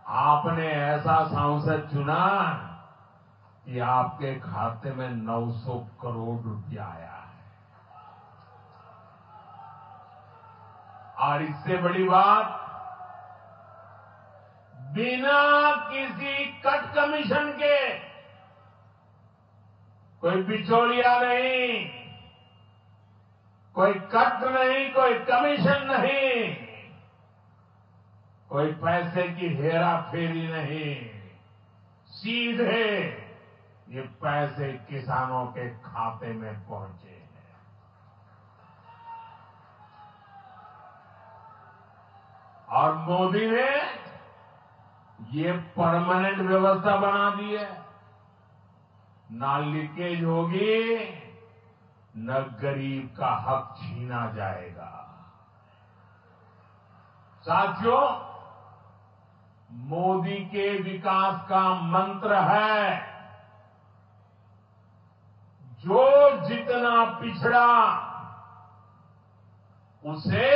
S6: आपने ऐसा सांसद चुना कि आपके खाते में 900 करोड़ रुपया आया है। और इससे बड़ी बात, बिना किसी कट कमीशन के, कोई बिचौलिया नहीं, कोई कट नहीं, कोई कमीशन नहीं, कोई पैसे की हेरा फेरी नहीं, सीधे ये पैसे किसानों के खाते में पहुंचे हैं। और मोदी ने ये परमानेंट व्यवस्था बना दी है। ना लीकेज होगी, न गरीब का हक छीना जाएगा। साथियों, मोदी के विकास का मंत्र है, जो जितना पिछड़ा उसे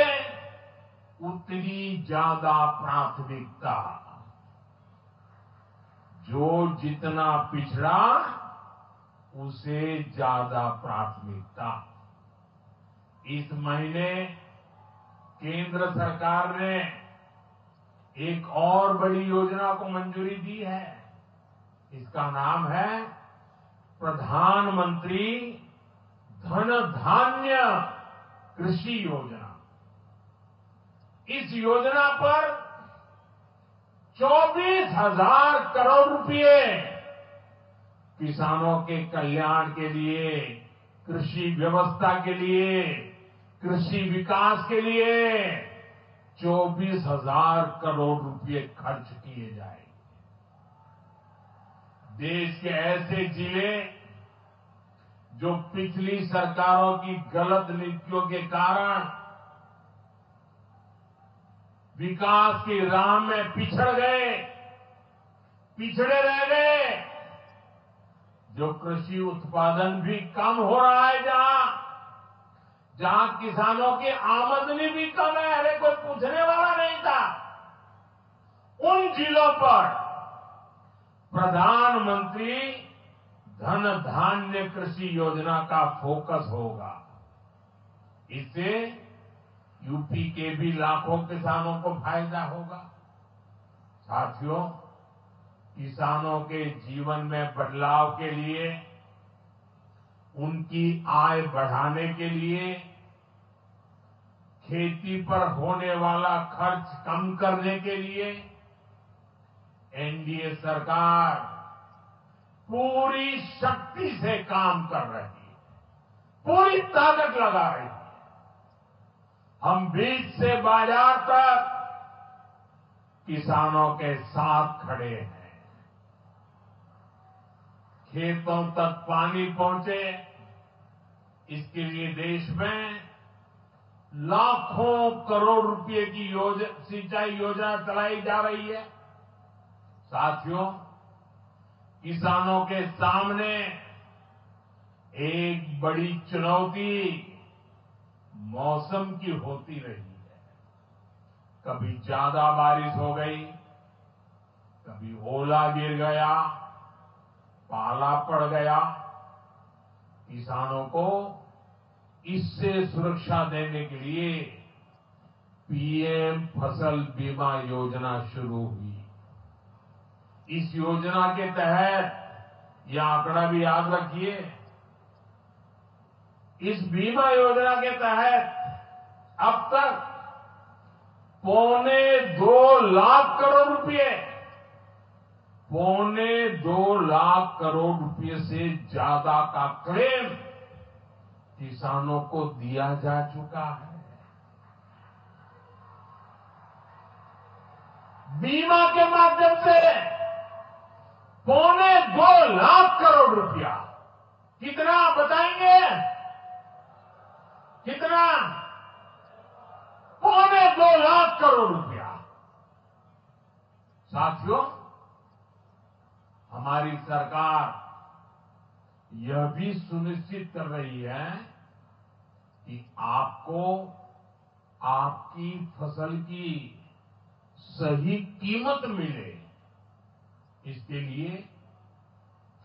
S6: उतनी ज्यादा प्राथमिकता। जो जितना पिछड़ा उसे ज्यादा प्राथमिकता। इस महीने केंद्र सरकार ने एक और बड़ी योजना को मंजूरी दी है। इसका नाम है प्रधानमंत्री धन धान्य कृषि योजना। इस योजना पर 24,000 करोड़ रुपए किसानों के कल्याण के लिए, कृषि व्यवस्था के लिए, कृषि विकास के लिए 24,000 करोड़ रुपए खर्च किए जाएंगे। देश के ऐसे जिले जो पिछली सरकारों की गलत नीतियों के कारण विकास की राह में पिछड़ गए, पिछड़े रह गए, जो कृषि उत्पादन भी कम हो रहा है, जहां किसानों की आमदनी भी कम है, अरे कोई पूछने वाला नहीं था, उन जिलों पर प्रधानमंत्री धन धान्य कृषि योजना का फोकस होगा। इससे यूपी के भी लाखों किसानों को फायदा होगा। साथियों, किसानों के जीवन में बदलाव के लिए, उनकी आय बढ़ाने के लिए, खेती पर होने वाला खर्च कम करने के लिए एनडीए सरकार पूरी शक्ति से काम कर रही है, पूरी ताकत लगा रही है। हम बीज से बाजार तक किसानों के साथ खड़े हैं। खेतों तक पानी पहुंचे, इसके लिए देश में लाखों करोड़ रुपए की सिंचाई योजना चलाई जा रही है। साथियों, किसानों के सामने एक बड़ी चुनौती मौसम की होती रही है। कभी ज्यादा बारिश हो गई, कभी ओला गिर गया, पाला पड़ गया। किसानों को इससे सुरक्षा देने के लिए पीएम फसल बीमा योजना शुरू हुई। इस योजना के तहत यह आंकड़ा भी याद रखिए, इस बीमा योजना के तहत अब तक 2.25 लाख करोड़ रुपए 2.25 लाख करोड़ रुपए से ज्यादा का क्लेम किसानों को दिया जा चुका है। बीमा के माध्यम से 2.25 लाख करोड़ रुपया, कितना बताएंगे? कितना? 2.25 लाख करोड़ रुपया। साथियों, हमारी सरकार यह भी सुनिश्चित कर रही है कि आपको आपकी फसल की सही कीमत मिले। इसके लिए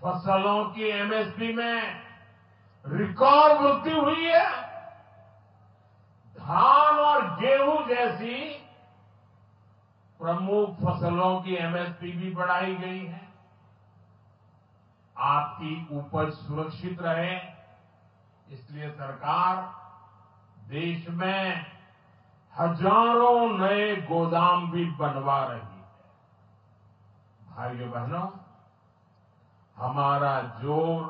S6: फसलों की एमएसपी में रिकॉर्ड वृद्धि हुई है। धान और गेहूं जैसी प्रमुख फसलों की एमएसपी भी बढ़ाई गई है। आपकी उपज सुरक्षित रहे, इसलिए सरकार देश में हजारों नए गोदाम भी बनवा रही है। भाइयों बहनों, हमारा जोर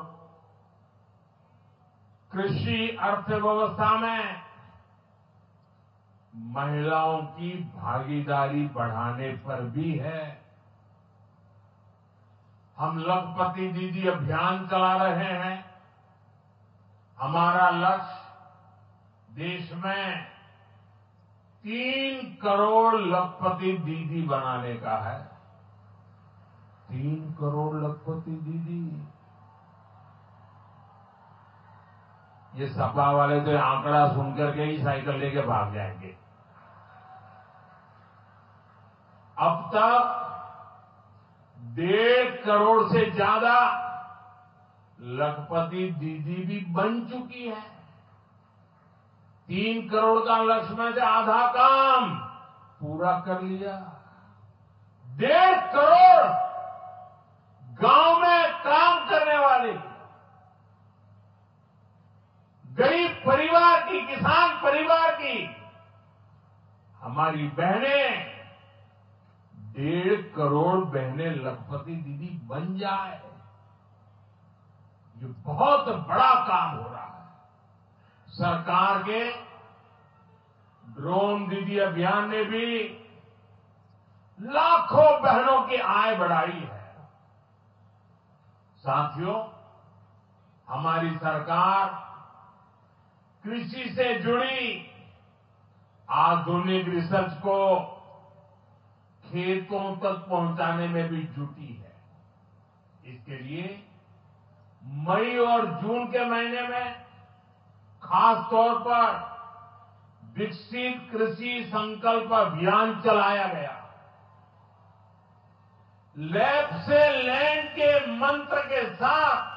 S6: कृषि अर्थव्यवस्था में महिलाओं की भागीदारी बढ़ाने पर भी है। हम लखपति दीदी अभियान चला रहे हैं। हमारा लक्ष्य देश में 3 करोड़ लखपति दीदी बनाने का है। 3 करोड़ लखपति दीदी। ये सपा वाले तो आंकड़ा सुनकर के ही साइकिल लेके भाग जाएंगे। अब तक 1.5 करोड़ से ज्यादा लखपति दीदी भी बन चुकी है। 3 करोड़ का लक्ष्य में से आधा काम पूरा कर लिया। 1.5 करोड़ गांव में काम करने वाली गरीब परिवार की, किसान परिवार की हमारी बहनें, 1.5 करोड़ बहनें लखपति दीदी बन जाए, ये बहुत बड़ा काम हो रहा है। सरकार के ड्रोन दीदी अभियान ने भी लाखों बहनों की आय बढ़ाई है। साथियों, हमारी सरकार कृषि से जुड़ी आधुनिक रिसर्च को खेतों तक पहुंचाने में भी जुटी है। इसके लिए मई और जून के महीने में खास तौर पर विकसित कृषि संकल्प अभियान चलाया गया। लैब से लैंड के मंत्र के साथ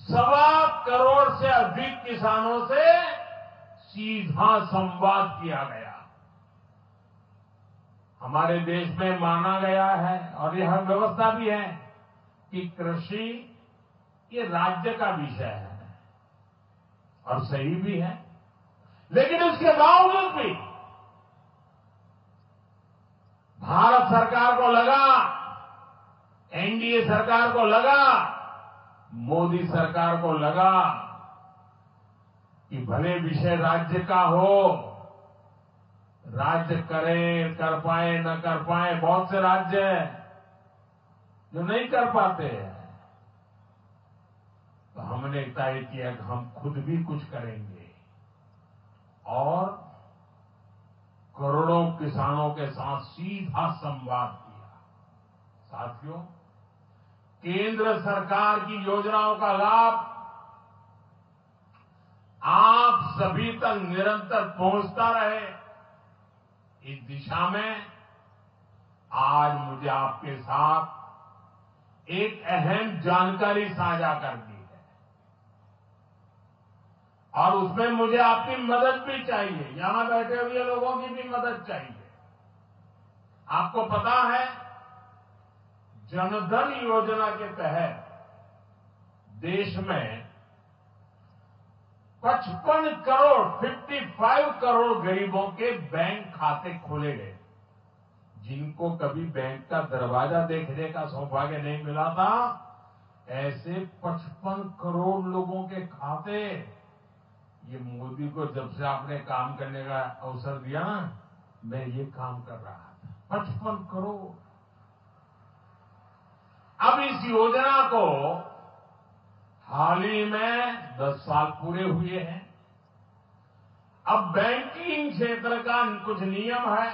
S6: 1.25 करोड़ से अधिक किसानों से सीधा संवाद किया गया। हमारे देश में माना गया है और यह व्यवस्था भी है कि कृषि ये राज्य का विषय है और सही भी है, लेकिन इसके बावजूद भी भारत सरकार को लगा, एनडीए सरकार को लगा, मोदी सरकार को लगा कि भले विषय राज्य का हो, राज्य करे, कर पाए न कर पाए, बहुत से राज्य हैं जो नहीं कर पाते हैं, तो हमने तय किया कि हम खुद भी कुछ करेंगे और करोड़ों किसानों के साथ सीधा संवाद किया। साथियों, केंद्र सरकार की योजनाओं का लाभ आप सभी तक निरंतर पहुंचता रहे, इस दिशा में आज मुझे आपके साथ एक अहम जानकारी साझा करनी है और उसमें मुझे आपकी मदद भी चाहिए। यहां बैठे हुए लोगों की भी मदद चाहिए। आपको पता है, जनधन योजना के तहत देश में 55 करोड़ गरीबों के बैंक खाते खोले गए, जिनको कभी बैंक का दरवाजा देखने का सौभाग्य नहीं मिला था। ऐसे 55 करोड़ लोगों के खाते, ये मोदी को जब से आपने काम करने का अवसर दिया ना, मैं ये काम कर रहा था। 55 करोड़। अब इस योजना को हाल ही में 10 साल पूरे हुए हैं। अब बैंकिंग क्षेत्र का कुछ नियम है।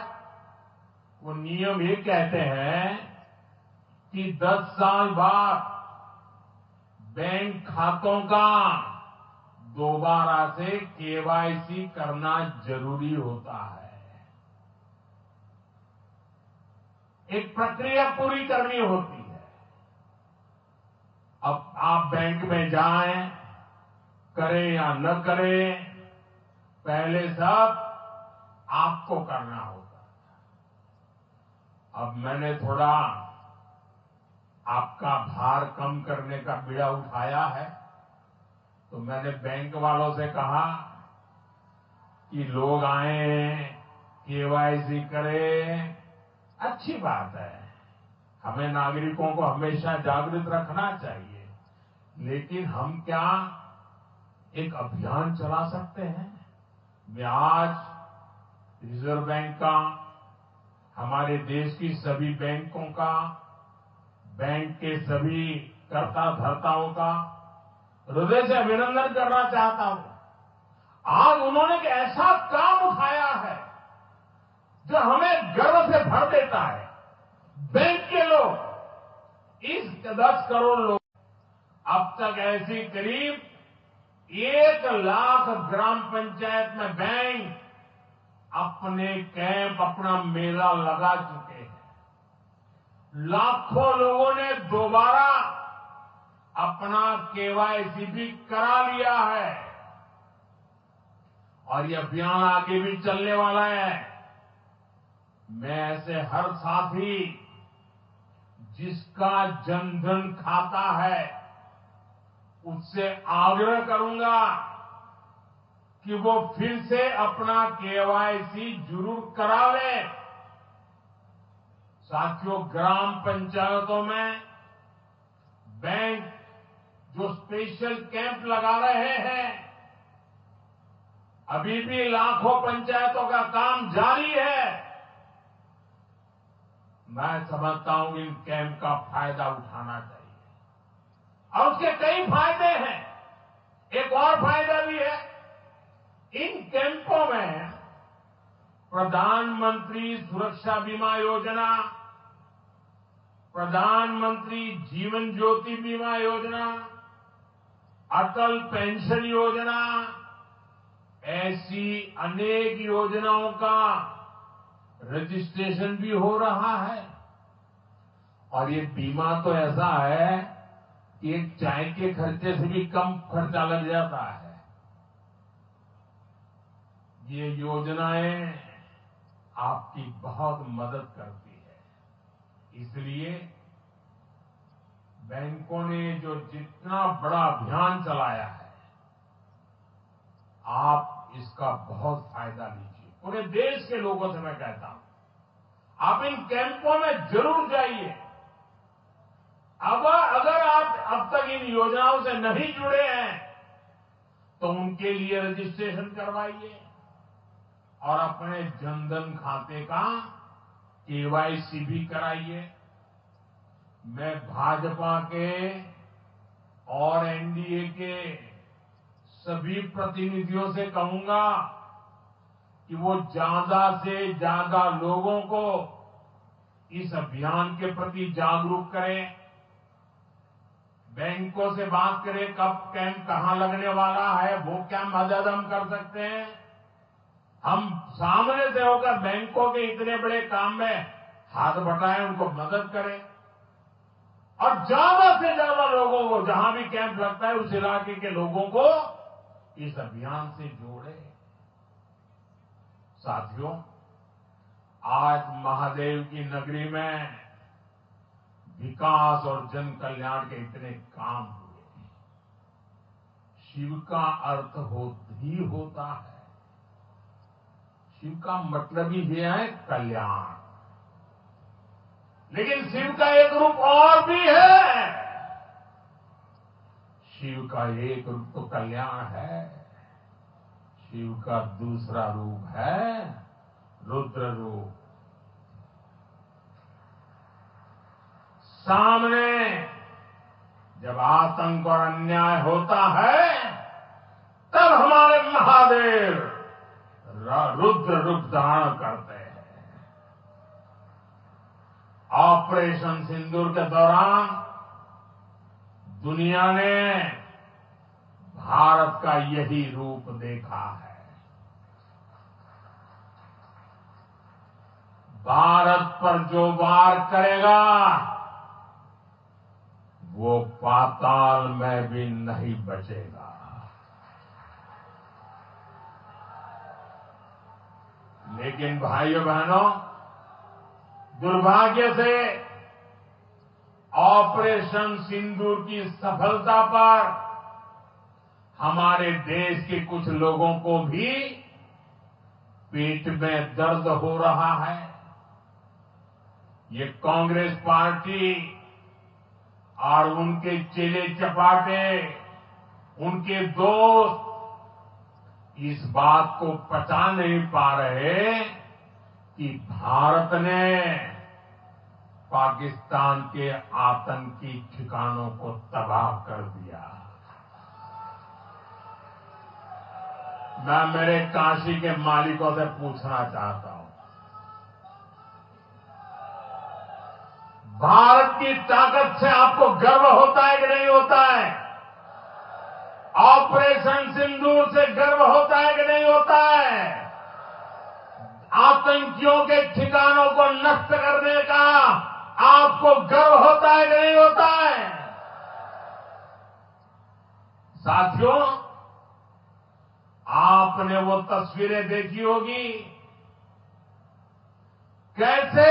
S6: वो नियम ये कहते हैं कि 10 साल बाद बैंक खातों का दोबारा से केवाईसी करना जरूरी होता है। एक प्रक्रिया पूरी करनी होती है। अब आप बैंक में जाएं, करें या न करें, पहले सब आपको करना होगा। अब मैंने थोड़ा आपका भार कम करने का बीड़ा उठाया है, तो मैंने बैंक वालों से कहा कि लोग आए, केवाईसी करें, अच्छी बात है। हमें नागरिकों को हमेशा जागृत रखना चाहिए, लेकिन हम क्या एक अभियान चला सकते हैं? मैं आज रिजर्व बैंक का, हमारे देश की सभी बैंकों का, बैंक के सभी कर्ता धर्ताओं का हृदय से अभिनंदन करना चाहता हूं। आज उन्होंने एक ऐसा काम उठाया है जो हमें गर्व से भर देता है। बैंक के लोग, इस 10 करोड़ लोग, अब तक ऐसी करीब 1 लाख ग्राम पंचायत में बैंक अपने कैंप, अपना मेला लगा चुके हैं। लाखों लोगों ने दोबारा अपना केवाईसी भी करा लिया है और ये अभियान आगे भी चलने वाला है। मैं ऐसे हर साथी जिसका जनधन खाता है उससे आग्रह करूंगा कि वो फिर से अपना केवाईसी जरूर करा ले। साथियों, ग्राम पंचायतों में बैंक जो स्पेशल कैंप लगा रहे हैं, अभी भी लाखों पंचायतों का काम जारी है। मैं समझता हूं इन कैंप का फायदा उठाना चाहिए और उसके कई फायदे हैं। एक और फायदा भी है, इन कैंपों में प्रधानमंत्री सुरक्षा बीमा योजना, प्रधानमंत्री जीवन ज्योति बीमा योजना, अटल पेंशन योजना, ऐसी अनेक योजनाओं का रजिस्ट्रेशन भी हो रहा है। और ये बीमा तो ऐसा है कि एक चाय के खर्चे से भी कम खर्चा लग जाता है। ये योजनाएं आपकी बहुत मदद करती है। इसलिए बैंकों ने जो जितना बड़ा अभियान चलाया है, आप इसका बहुत फायदा लीजिए। पूरे देश के लोगों से मैं कहता हूं, आप इन कैंपों में जरूर जाइए। अब अगर आप अब तक इन योजनाओं से नहीं जुड़े हैं तो उनके लिए रजिस्ट्रेशन करवाइए और अपने जनधन खाते का केवाईसी भी कराइए। मैं भाजपा के और एनडीए के सभी प्रतिनिधियों से कहूंगा कि वो ज्यादा से ज्यादा लोगों को इस अभियान के प्रति जागरूक करें। बैंकों से बात करें, कब कैंप कहां लगने वाला है, वो क्या मदद हम कर सकते हैं। हम सामने से होकर बैंकों के इतने बड़े काम में हाथ बटाएं, उनको मदद करें और ज्यादा से ज्यादा लोगों को, जहां भी कैंप लगता है उस इलाके के लोगों को इस अभियान से जोड़े। साथियों, आज महादेव की नगरी में विकास और जन कल्याण के इतने काम हुए, शिव का अर्थ ही होता है, शिव का मतलब ही ये है कल्याण। लेकिन शिव का एक रूप और भी है, शिव का एक रूप तो कल्याण है, शिव का दूसरा रूप है रुद्र रूप। सामने जब आतंक और अन्याय होता है तब हमारे महादेव रुद्र रूप धारण करते हैं। ऑपरेशन सिंदूर के दौरान दुनिया ने भारत का यही रूप देखा है। भारत पर जो वार करेगा वो पाताल में भी नहीं बचेगा। लेकिन भाइयों बहनों, दुर्भाग्य से ऑपरेशन सिंदूर की सफलता पर हमारे देश के कुछ लोगों को भी पेट में दर्द हो रहा है। ये कांग्रेस पार्टी और उनके चेले चपाटे, उनके दोस्त इस बात को पचा नहीं पा रहे कि भारत ने पाकिस्तान के आतंकी ठिकानों को तबाह कर दिया। मैं मेरे काशी के मालिकों से पूछना चाहता हूं, भारत की ताकत से आपको गर्व होता है कि नहीं होता है? ऑपरेशन सिंदूर से गर्व होता है कि नहीं होता है? आतंकियों के ठिकानों को नष्ट करने का आपको गर्व होता है कि नहीं होता है? साथियों, आपने वो तस्वीरें देखी होगी कैसे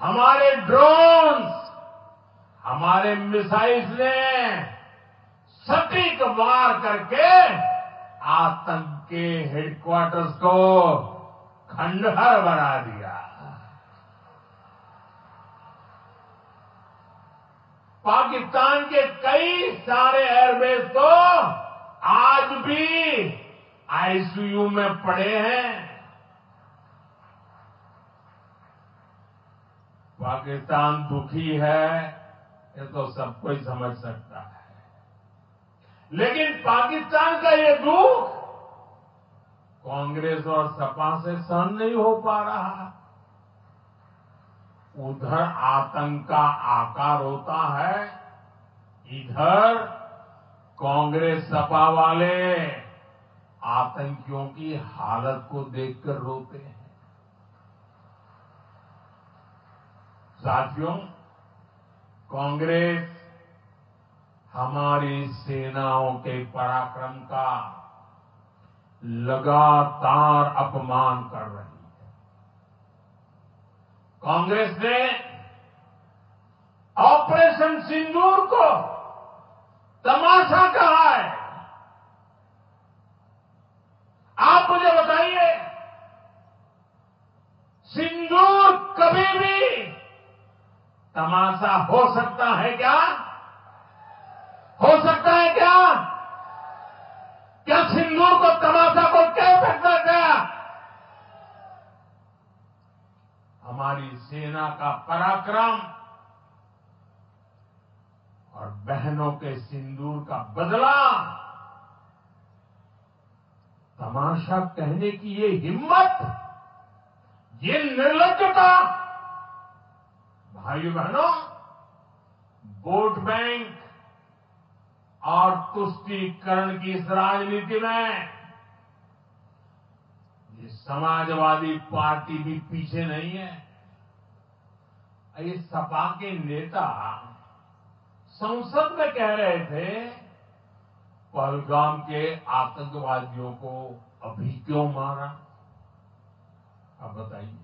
S6: हमारे ड्रोन्स, हमारे मिसाइल्स ने सटीक वार करके आतंक के हेडक्वार्टर्स को खंडहर बना दिया। पाकिस्तान के कई सारे एयरबेस तो आज भी आईसीयू में पड़े हैं। पाकिस्तान दुखी है, ये तो सब कोई समझ सकता है। लेकिन पाकिस्तान का ये दुख कांग्रेस और सपा से सहन नहीं हो पा रहा। उधर आतंक का आकार होता है, इधर कांग्रेस सपा वाले आतंकियों की हालत को देखकर रोते हैं। साथियों, कांग्रेस हमारी सेनाओं के पराक्रम का लगातार अपमान कर रही है। कांग्रेस ने ऑपरेशन सिंदूर को तमाशा कहा है। आप मुझे बताइए, सिंदूर कभी भी तमाशा हो सकता है क्या? हो सकता है क्या? क्या सिंदूर को तमाशा को कह सकता क्या? हमारी सेना का पराक्रम और बहनों के सिंदूर का बदला तमाशा कहने की ये हिम्मत, ये निर्लज्जता, भाइयों बहनों, वोट बैंक और तुष्टीकरण की इस राजनीति में ये समाजवादी पार्टी भी पीछे नहीं है। ये सपा के नेता संसद में कह रहे थे पहलगाम के आतंकवादियों को अभी क्यों मारा? अब बताइए,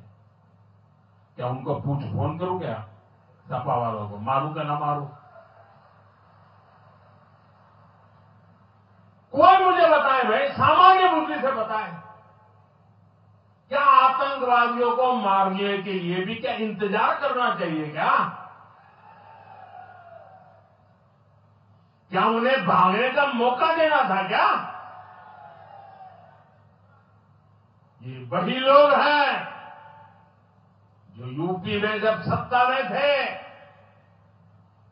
S6: क्या उनको पूछ फोन करूं क्या? सपा वालों को मारूं क्या ना मारूं? भाई सामान्य बुद्धि से बताएं, क्या आतंकवादियों को मारने के लिए भी क्या इंतजार करना चाहिए क्या उन्हें भागने का मौका देना था क्या? ये वही लोग हैं जो यूपी में जब सत्ता में थे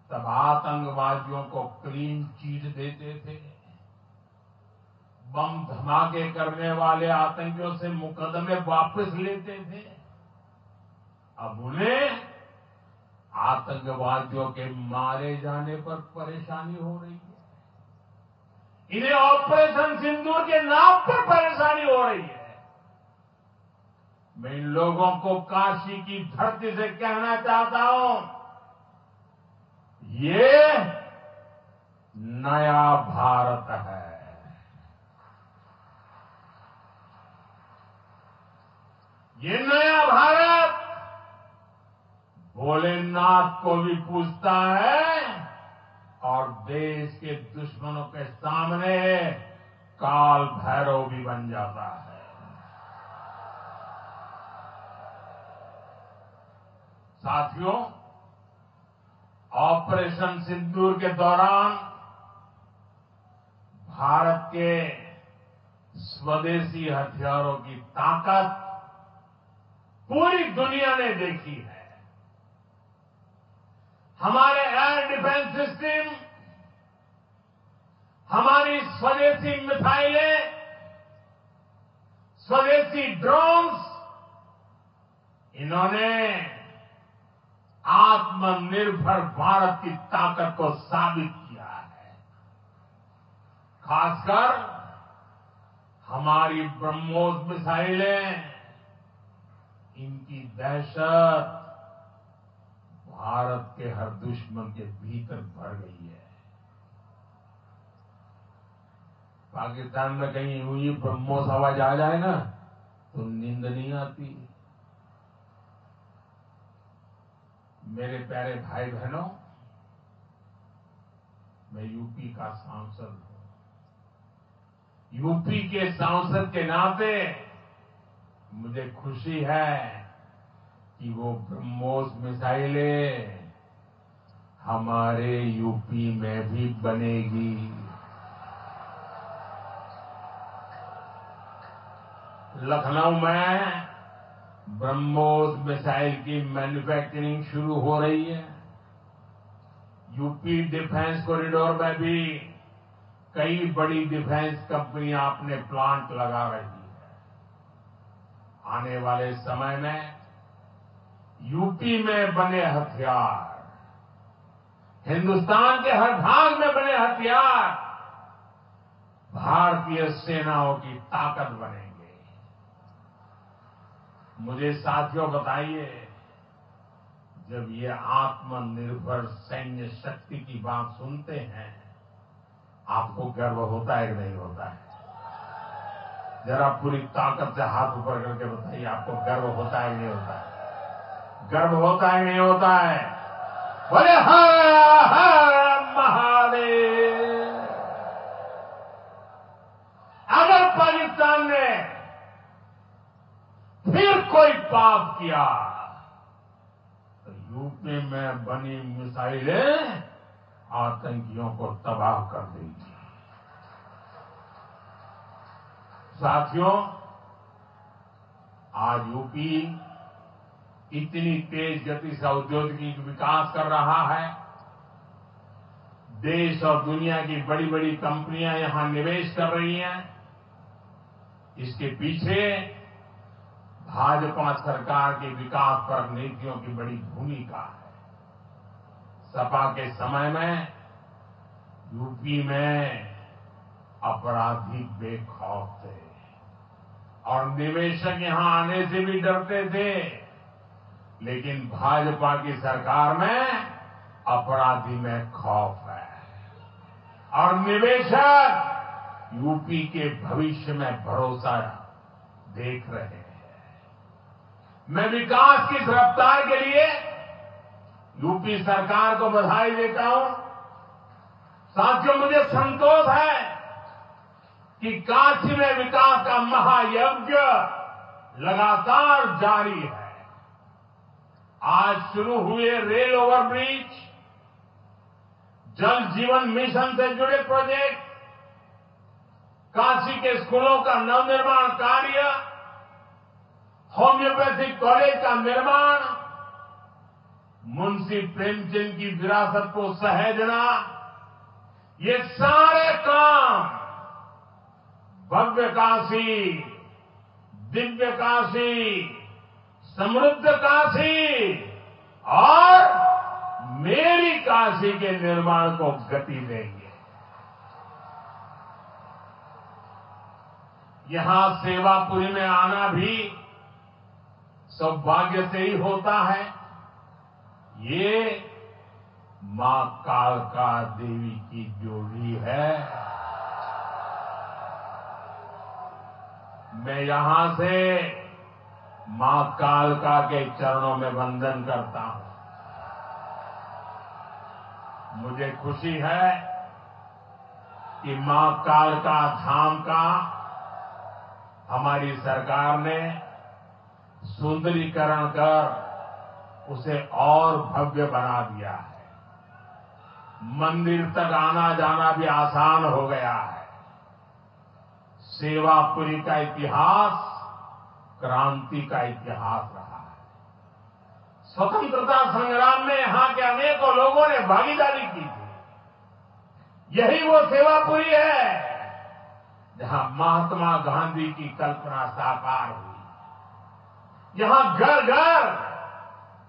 S6: तब आतंकवादियों को क्लीन चिट देते थे, बम धमाके करने वाले आतंकियों से मुकदमे वापस लेते थे। अब उन्हें आतंकवादियों के मारे जाने पर परेशानी हो रही है। इन्हें ऑपरेशन सिंदूर के नाम पर परेशानी हो रही है। मैं इन लोगों को काशी की धरती से कहना चाहता हूं, ये नया भारत है। ये नया भारत भोलेनाथ को भी पूजता है और देश के दुश्मनों के सामने काल भैरव भी बन जाता है। साथियों, ऑपरेशन सिंदूर के दौरान भारत के स्वदेशी हथियारों की ताकत पूरी दुनिया ने देखी है। हमारे एयर डिफेंस सिस्टम, हमारी स्वदेशी मिसाइलें, स्वदेशी ड्रोन्स, इन्होंने आत्मनिर्भर भारत की ताकत को साबित किया है। खासकर हमारी ब्रह्मोस मिसाइलें, इनकी दहशत भारत के हर दुश्मन के भीतर भर गई है। पाकिस्तान में कहीं हुई ब्रह्मोस आवाज आ जाए ना तो नींद नहीं आती। मेरे प्यारे भाई बहनों, मैं यूपी का सांसद हूं। यूपी के सांसद के नाते मुझे खुशी है कि वो ब्रह्मोस मिसाइलें हमारे यूपी में भी बनेगी। लखनऊ में ब्रह्मोस मिसाइल की मैन्युफैक्चरिंग शुरू हो रही है। यूपी डिफेंस कॉरिडोर में भी कई बड़ी डिफेंस कंपनियां अपने प्लांट लगा रही है। आने वाले समय में यूपी में बने हथियार, हिंदुस्तान के हर भाग में बने हथियार भारतीय सेनाओं की ताकत बनेंगे। मुझे साथियों बताइए, जब ये आत्मनिर्भर सैन्य शक्ति की बात सुनते हैं, आपको गर्व होता है कि नहीं होता है? जरा पूरी ताकत से हाथ ऊपर करके बताइए, आपको गर्व होता है कि नहीं होता है? गर्व होता है कि नहीं होता है? बोले हर हर महादेव। अगर पाकिस्तान ने फिर कोई पाप किया तो यूपी में बनी मिसाइलें आतंकियों को तबाह कर देगी। साथियों, आज यूपी इतनी तेज गति से औद्योगिक विकास कर रहा है। देश और दुनिया की बड़ी बड़ी कंपनियां यहां निवेश कर रही हैं। इसके पीछे भाजपा सरकार की विकासपरक नीतियों की बड़ी भूमिका है। सपा के समय में यूपी में अपराधी बेखौफ थे और निवेशक यहां आने से भी डरते थे, लेकिन भाजपा की सरकार में अपराधी में खौफ है और निवेशक यूपी के भविष्य में भरोसा देख रहे हैं। मैं विकास की रफ्तार के लिए यूपी सरकार को बधाई देता हूं। साथियों, मुझे संतोष है कि काशी में विकास का महायज्ञ लगातार जारी है। आज शुरू हुए रेल ओवरब्रिज, जल जीवन मिशन से जुड़े प्रोजेक्ट, काशी के स्कूलों का नवनिर्माण कार्य, होम्योपैथिक कॉलेज का निर्माण, मुंशी प्रेमचंद की विरासत को सहेजना, ये सारे काम भव्य काशी, दिव्य काशी, समृद्ध काशी और मेरी काशी के निर्माण को गति देंगे। यहां सेवापुरी में आना भी सौभाग्य से ही होता है। ये मां कालका देवी की जोड़ी है। मैं यहां से मां कालका के चरणों में वंदन करता हूं। मुझे खुशी है कि मां कालका धाम का हमारी सरकार ने सुंदरीकरण कर उसे और भव्य बना दिया है। मंदिर तक आना जाना भी आसान हो गया है। सेवापुरी का इतिहास क्रांति का इतिहास रहा है। स्वतंत्रता संग्राम में यहां के अनेकों लोगों ने भागीदारी की थी। यही वो सेवापुरी है जहां महात्मा गांधी की कल्पना साकार हुई। यहां घर घर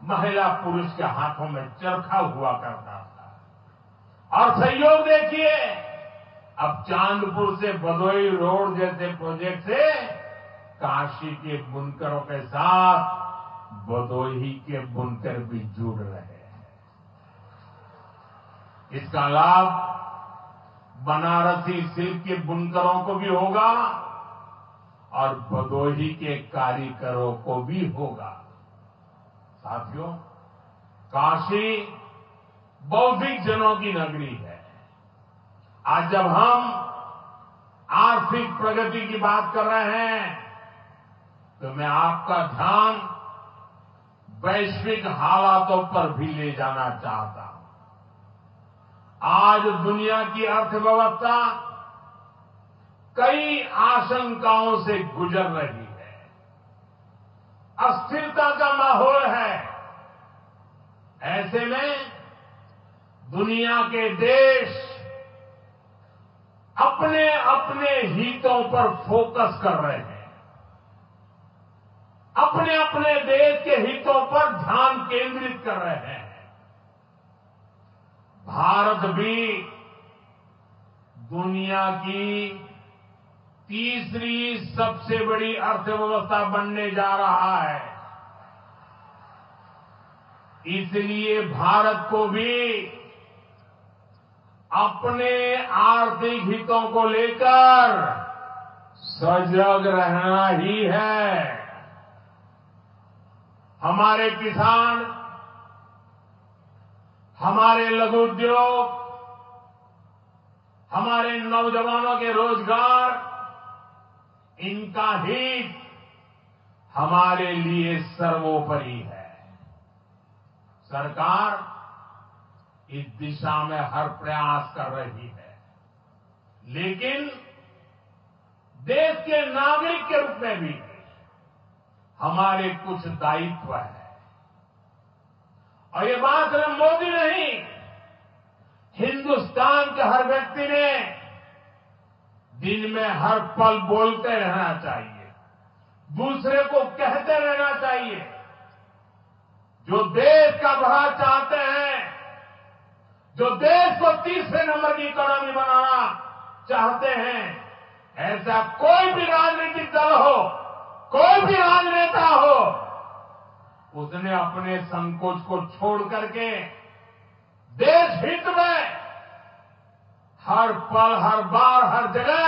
S6: महिला पुरुष के हाथों में चरखा हुआ करता था। और सहयोग देखिए, अब चांदपुर से भदोही रोड जैसे प्रोजेक्ट से काशी के बुनकरों के साथ भदोही के बुनकर भी जुड़ रहे हैं। इसका लाभ बनारसी सिल्क के बुनकरों को भी होगा और भदोही के कारीगरों को भी होगा। साथियों, काशी बौद्धिक जनों की नगरी है। आज जब हम आर्थिक प्रगति की बात कर रहे हैं तो मैं आपका ध्यान वैश्विक हालातों पर भी ले जाना चाहता हूं। आज दुनिया की अर्थव्यवस्था कई आशंकाओं से गुजर रही है। अस्थिरता का माहौल है। ऐसे में दुनिया के देश अपने अपने हितों पर फोकस कर रहे हैं। अपने अपने देश के हितों पर ध्यान केंद्रित कर रहे हैं। भारत भी दुनिया की तीसरी सबसे बड़ी अर्थव्यवस्था बनने जा रहा है। इसलिए भारत को भी अपने आर्थिक हितों को लेकर सजग रहना ही है। हमारे किसान, हमारे लघु उद्योग, हमारे नौजवानों के रोजगार, इनका हित हमारे लिए सर्वोपरि है। सरकार इस दिशा में हर प्रयास कर रही है, लेकिन देश के नागरिक के रूप में भी हमारे कुछ दायित्व है। और ये बात सिर्फ मोदी नहीं, हिंदुस्तान के हर व्यक्ति ने दिन में हर पल बोलते रहना चाहिए, दूसरे को कहते रहना चाहिए। जो देश का भला चाहते हैं, जो देश को तीसरे नंबर की इकोनॉमी बनाना चाहते हैं, ऐसा कोई भी राजनीतिक दल हो, कोई भी राजनेता हो, उसने अपने संकोच को छोड़ करके देश हित में हर पल, हर बार, हर जगह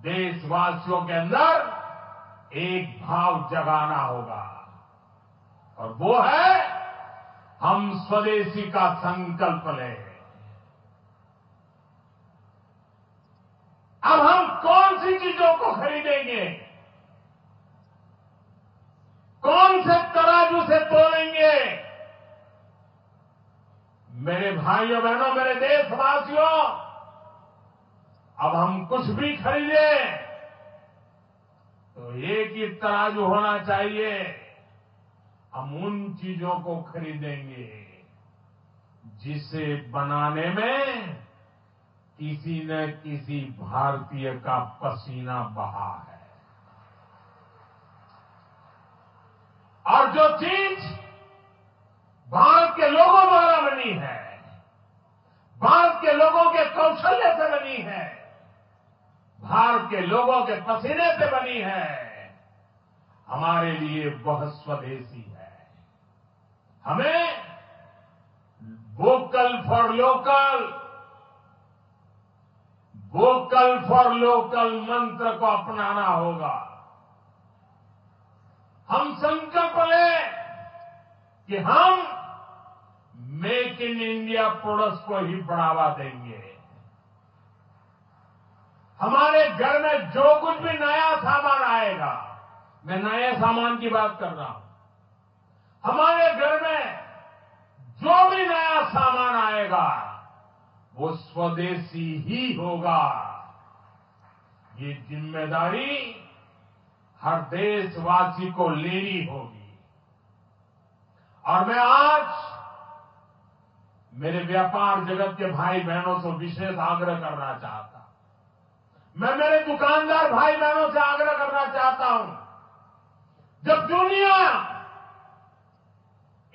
S6: देशवासियों के अंदर एक भाव जगाना होगा, और वो है हम स्वदेशी का संकल्प लें। अब चीजों को खरीदेंगे? कौन से तराजू से तोलेंगे? मेरे भाइयों बहनों, मेरे देशवासियों, अब हम कुछ भी खरीदे तो एक ही तराजू होना चाहिए। हम उन चीजों को खरीदेंगे जिसे बनाने में किसी न किसी भारतीय का पसीना बहा है। और जो चीज भारत के लोगों द्वारा बनी है, भारत के लोगों के कौशल्य से बनी है, भारत के लोगों के पसीने से बनी है, हमारे लिए वह स्वदेशी है। हमें vocal for local, vocal for local मंत्र को अपनाना होगा। हम संकल्प लें कि हम मेक इन इंडिया प्रोडक्ट्स को ही बढ़ावा देंगे। हमारे घर में जो कुछ भी नया सामान आएगा, मैं नए सामान की बात कर रहा हूं, हमारे घर में जो भी नया सामान आएगा वो स्वदेशी ही होगा। ये जिम्मेदारी हर देशवासी को लेनी होगी। और मैं आज मेरे व्यापार जगत के भाई बहनों से विशेष आग्रह करना चाहता हूं। मैं मेरे दुकानदार भाई बहनों से आग्रह करना चाहता हूं, जब दुनिया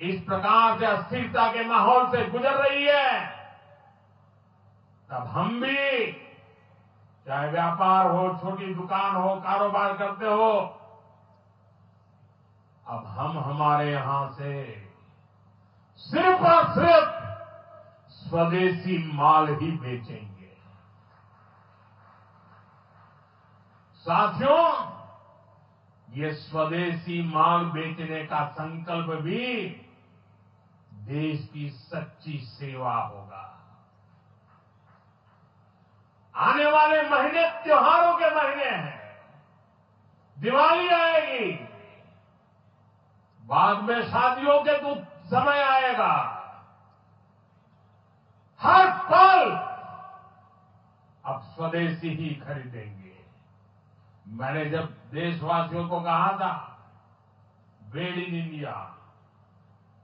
S6: इस प्रकार से अस्थिरता के माहौल से गुजर रही है, तब हम भी, चाहे व्यापार हो, छोटी दुकान हो, कारोबार करते हो, अब हम हमारे यहां से सिर्फ और सिर्फ स्वदेशी माल ही बेचेंगे। साथियों, ये स्वदेशी माल बेचने का संकल्प भी देश की सच्ची सेवा होगा। आने वाले महीने त्योहारों के महीने हैं, दिवाली आएगी, बाद में शादियों के तो समय आएगा। हर पल अब स्वदेशी ही खरीदेंगे। मैंने जब देशवासियों को कहा था मेड इन इंडिया,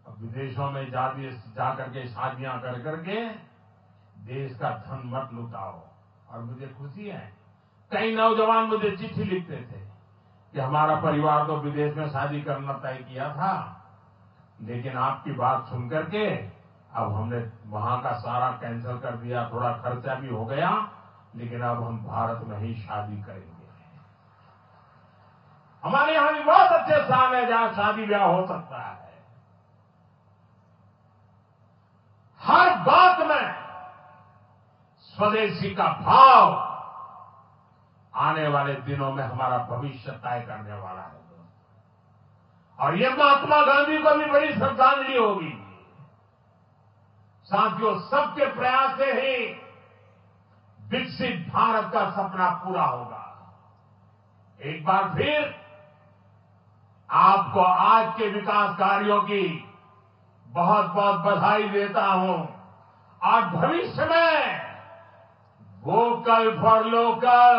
S6: अब विदेशों में जाकर के शादियां कर करके देश का धन मत लुटाओ। और मुझे खुशी है, कई नौजवान मुझे चिट्ठी लिखते थे कि हमारा परिवार तो विदेश में शादी करना तय किया था, लेकिन आपकी बात सुन करके अब हमने वहां का सारा कैंसिल कर दिया। थोड़ा खर्चा भी हो गया, लेकिन अब हम भारत में ही शादी करेंगे। हमारे यहां भी बहुत अच्छे स्थान है जहां शादी ब्याह हो सकता है। हर बात में स्वदेशी का भाव आने वाले दिनों में हमारा भविष्य तय करने वाला है। और ये महात्मा गांधी को भी बड़ी श्रद्धांजलि होगी। साथियों, सबके प्रयास से ही विकसित भारत का सपना पूरा होगा। एक बार फिर आपको आज के विकास कार्यों की बहुत बहुत बधाई देता हूं। और भविष्य में वोकल फॉर लोकल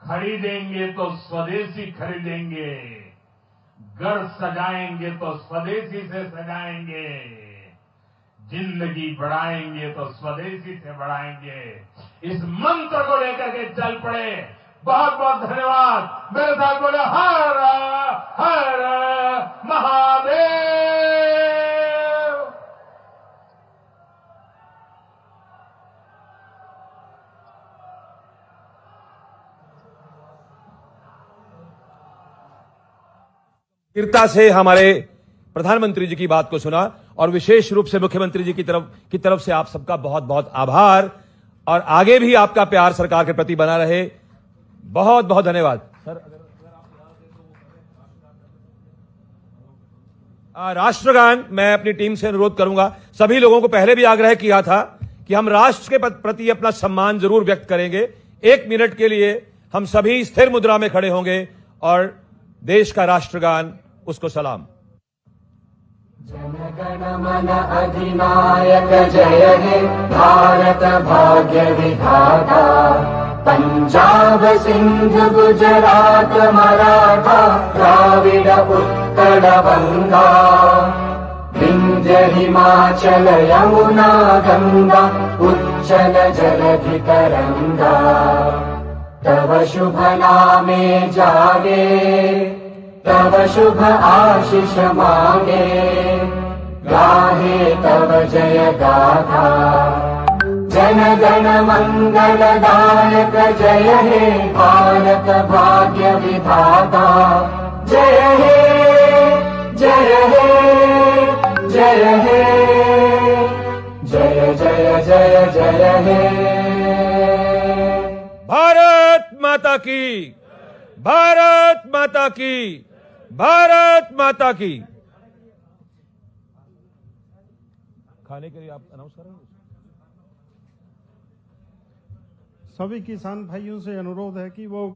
S6: खरीदेंगे तो स्वदेशी खरीदेंगे, घर सजाएंगे तो स्वदेशी से सजाएंगे, जिंदगी बढ़ाएंगे तो स्वदेशी से बढ़ाएंगे। इस मंत्र को लेकर के चल पड़े। बहुत बहुत धन्यवाद। मेरे साथ बोले हर हर महादेव।
S1: गंभीरता से हमारे प्रधानमंत्री जी की बात को सुना और विशेष रूप से मुख्यमंत्री जी की तरफ से आप सबका बहुत बहुत आभार और आगे भी आपका प्यार सरकार के प्रति बना रहे। बहुत बहुत धन्यवाद सर। राष्ट्रगान मैं अपनी टीम से अनुरोध करूंगा। सभी लोगों को पहले भी आग्रह किया था कि हम राष्ट्र के प्रति अपना सम्मान जरूर व्यक्त करेंगे। 1 मिनट के लिए हम सभी स्थिर मुद्रा में खड़े होंगे और देश का राष्ट्रगान उसको सलाम।
S7: जनगण मन अधिनायक जय हे भारत भाग्य विधाता, पंजाब सिंध गुजरात मराठा द्राविड उत्कल बंगा, विंध्य हिमाचल यमुना गंगा उच्चल जलधि तरंगा, तव शुभ नामे जागे तव शुभ आशीष मांगे, गाहे तव जय गाथा। जन गण मंगलदायक जय हे भारत भाग्य विधाता, जय हे जय हे जय हे जय जय जय जय हे।
S1: भारत माता की, भारत माता की, भारत माता की। खाने के लिए आप अनाउंस कर रहे हैं?
S8: सभी किसान भाइयों से अनुरोध है कि वो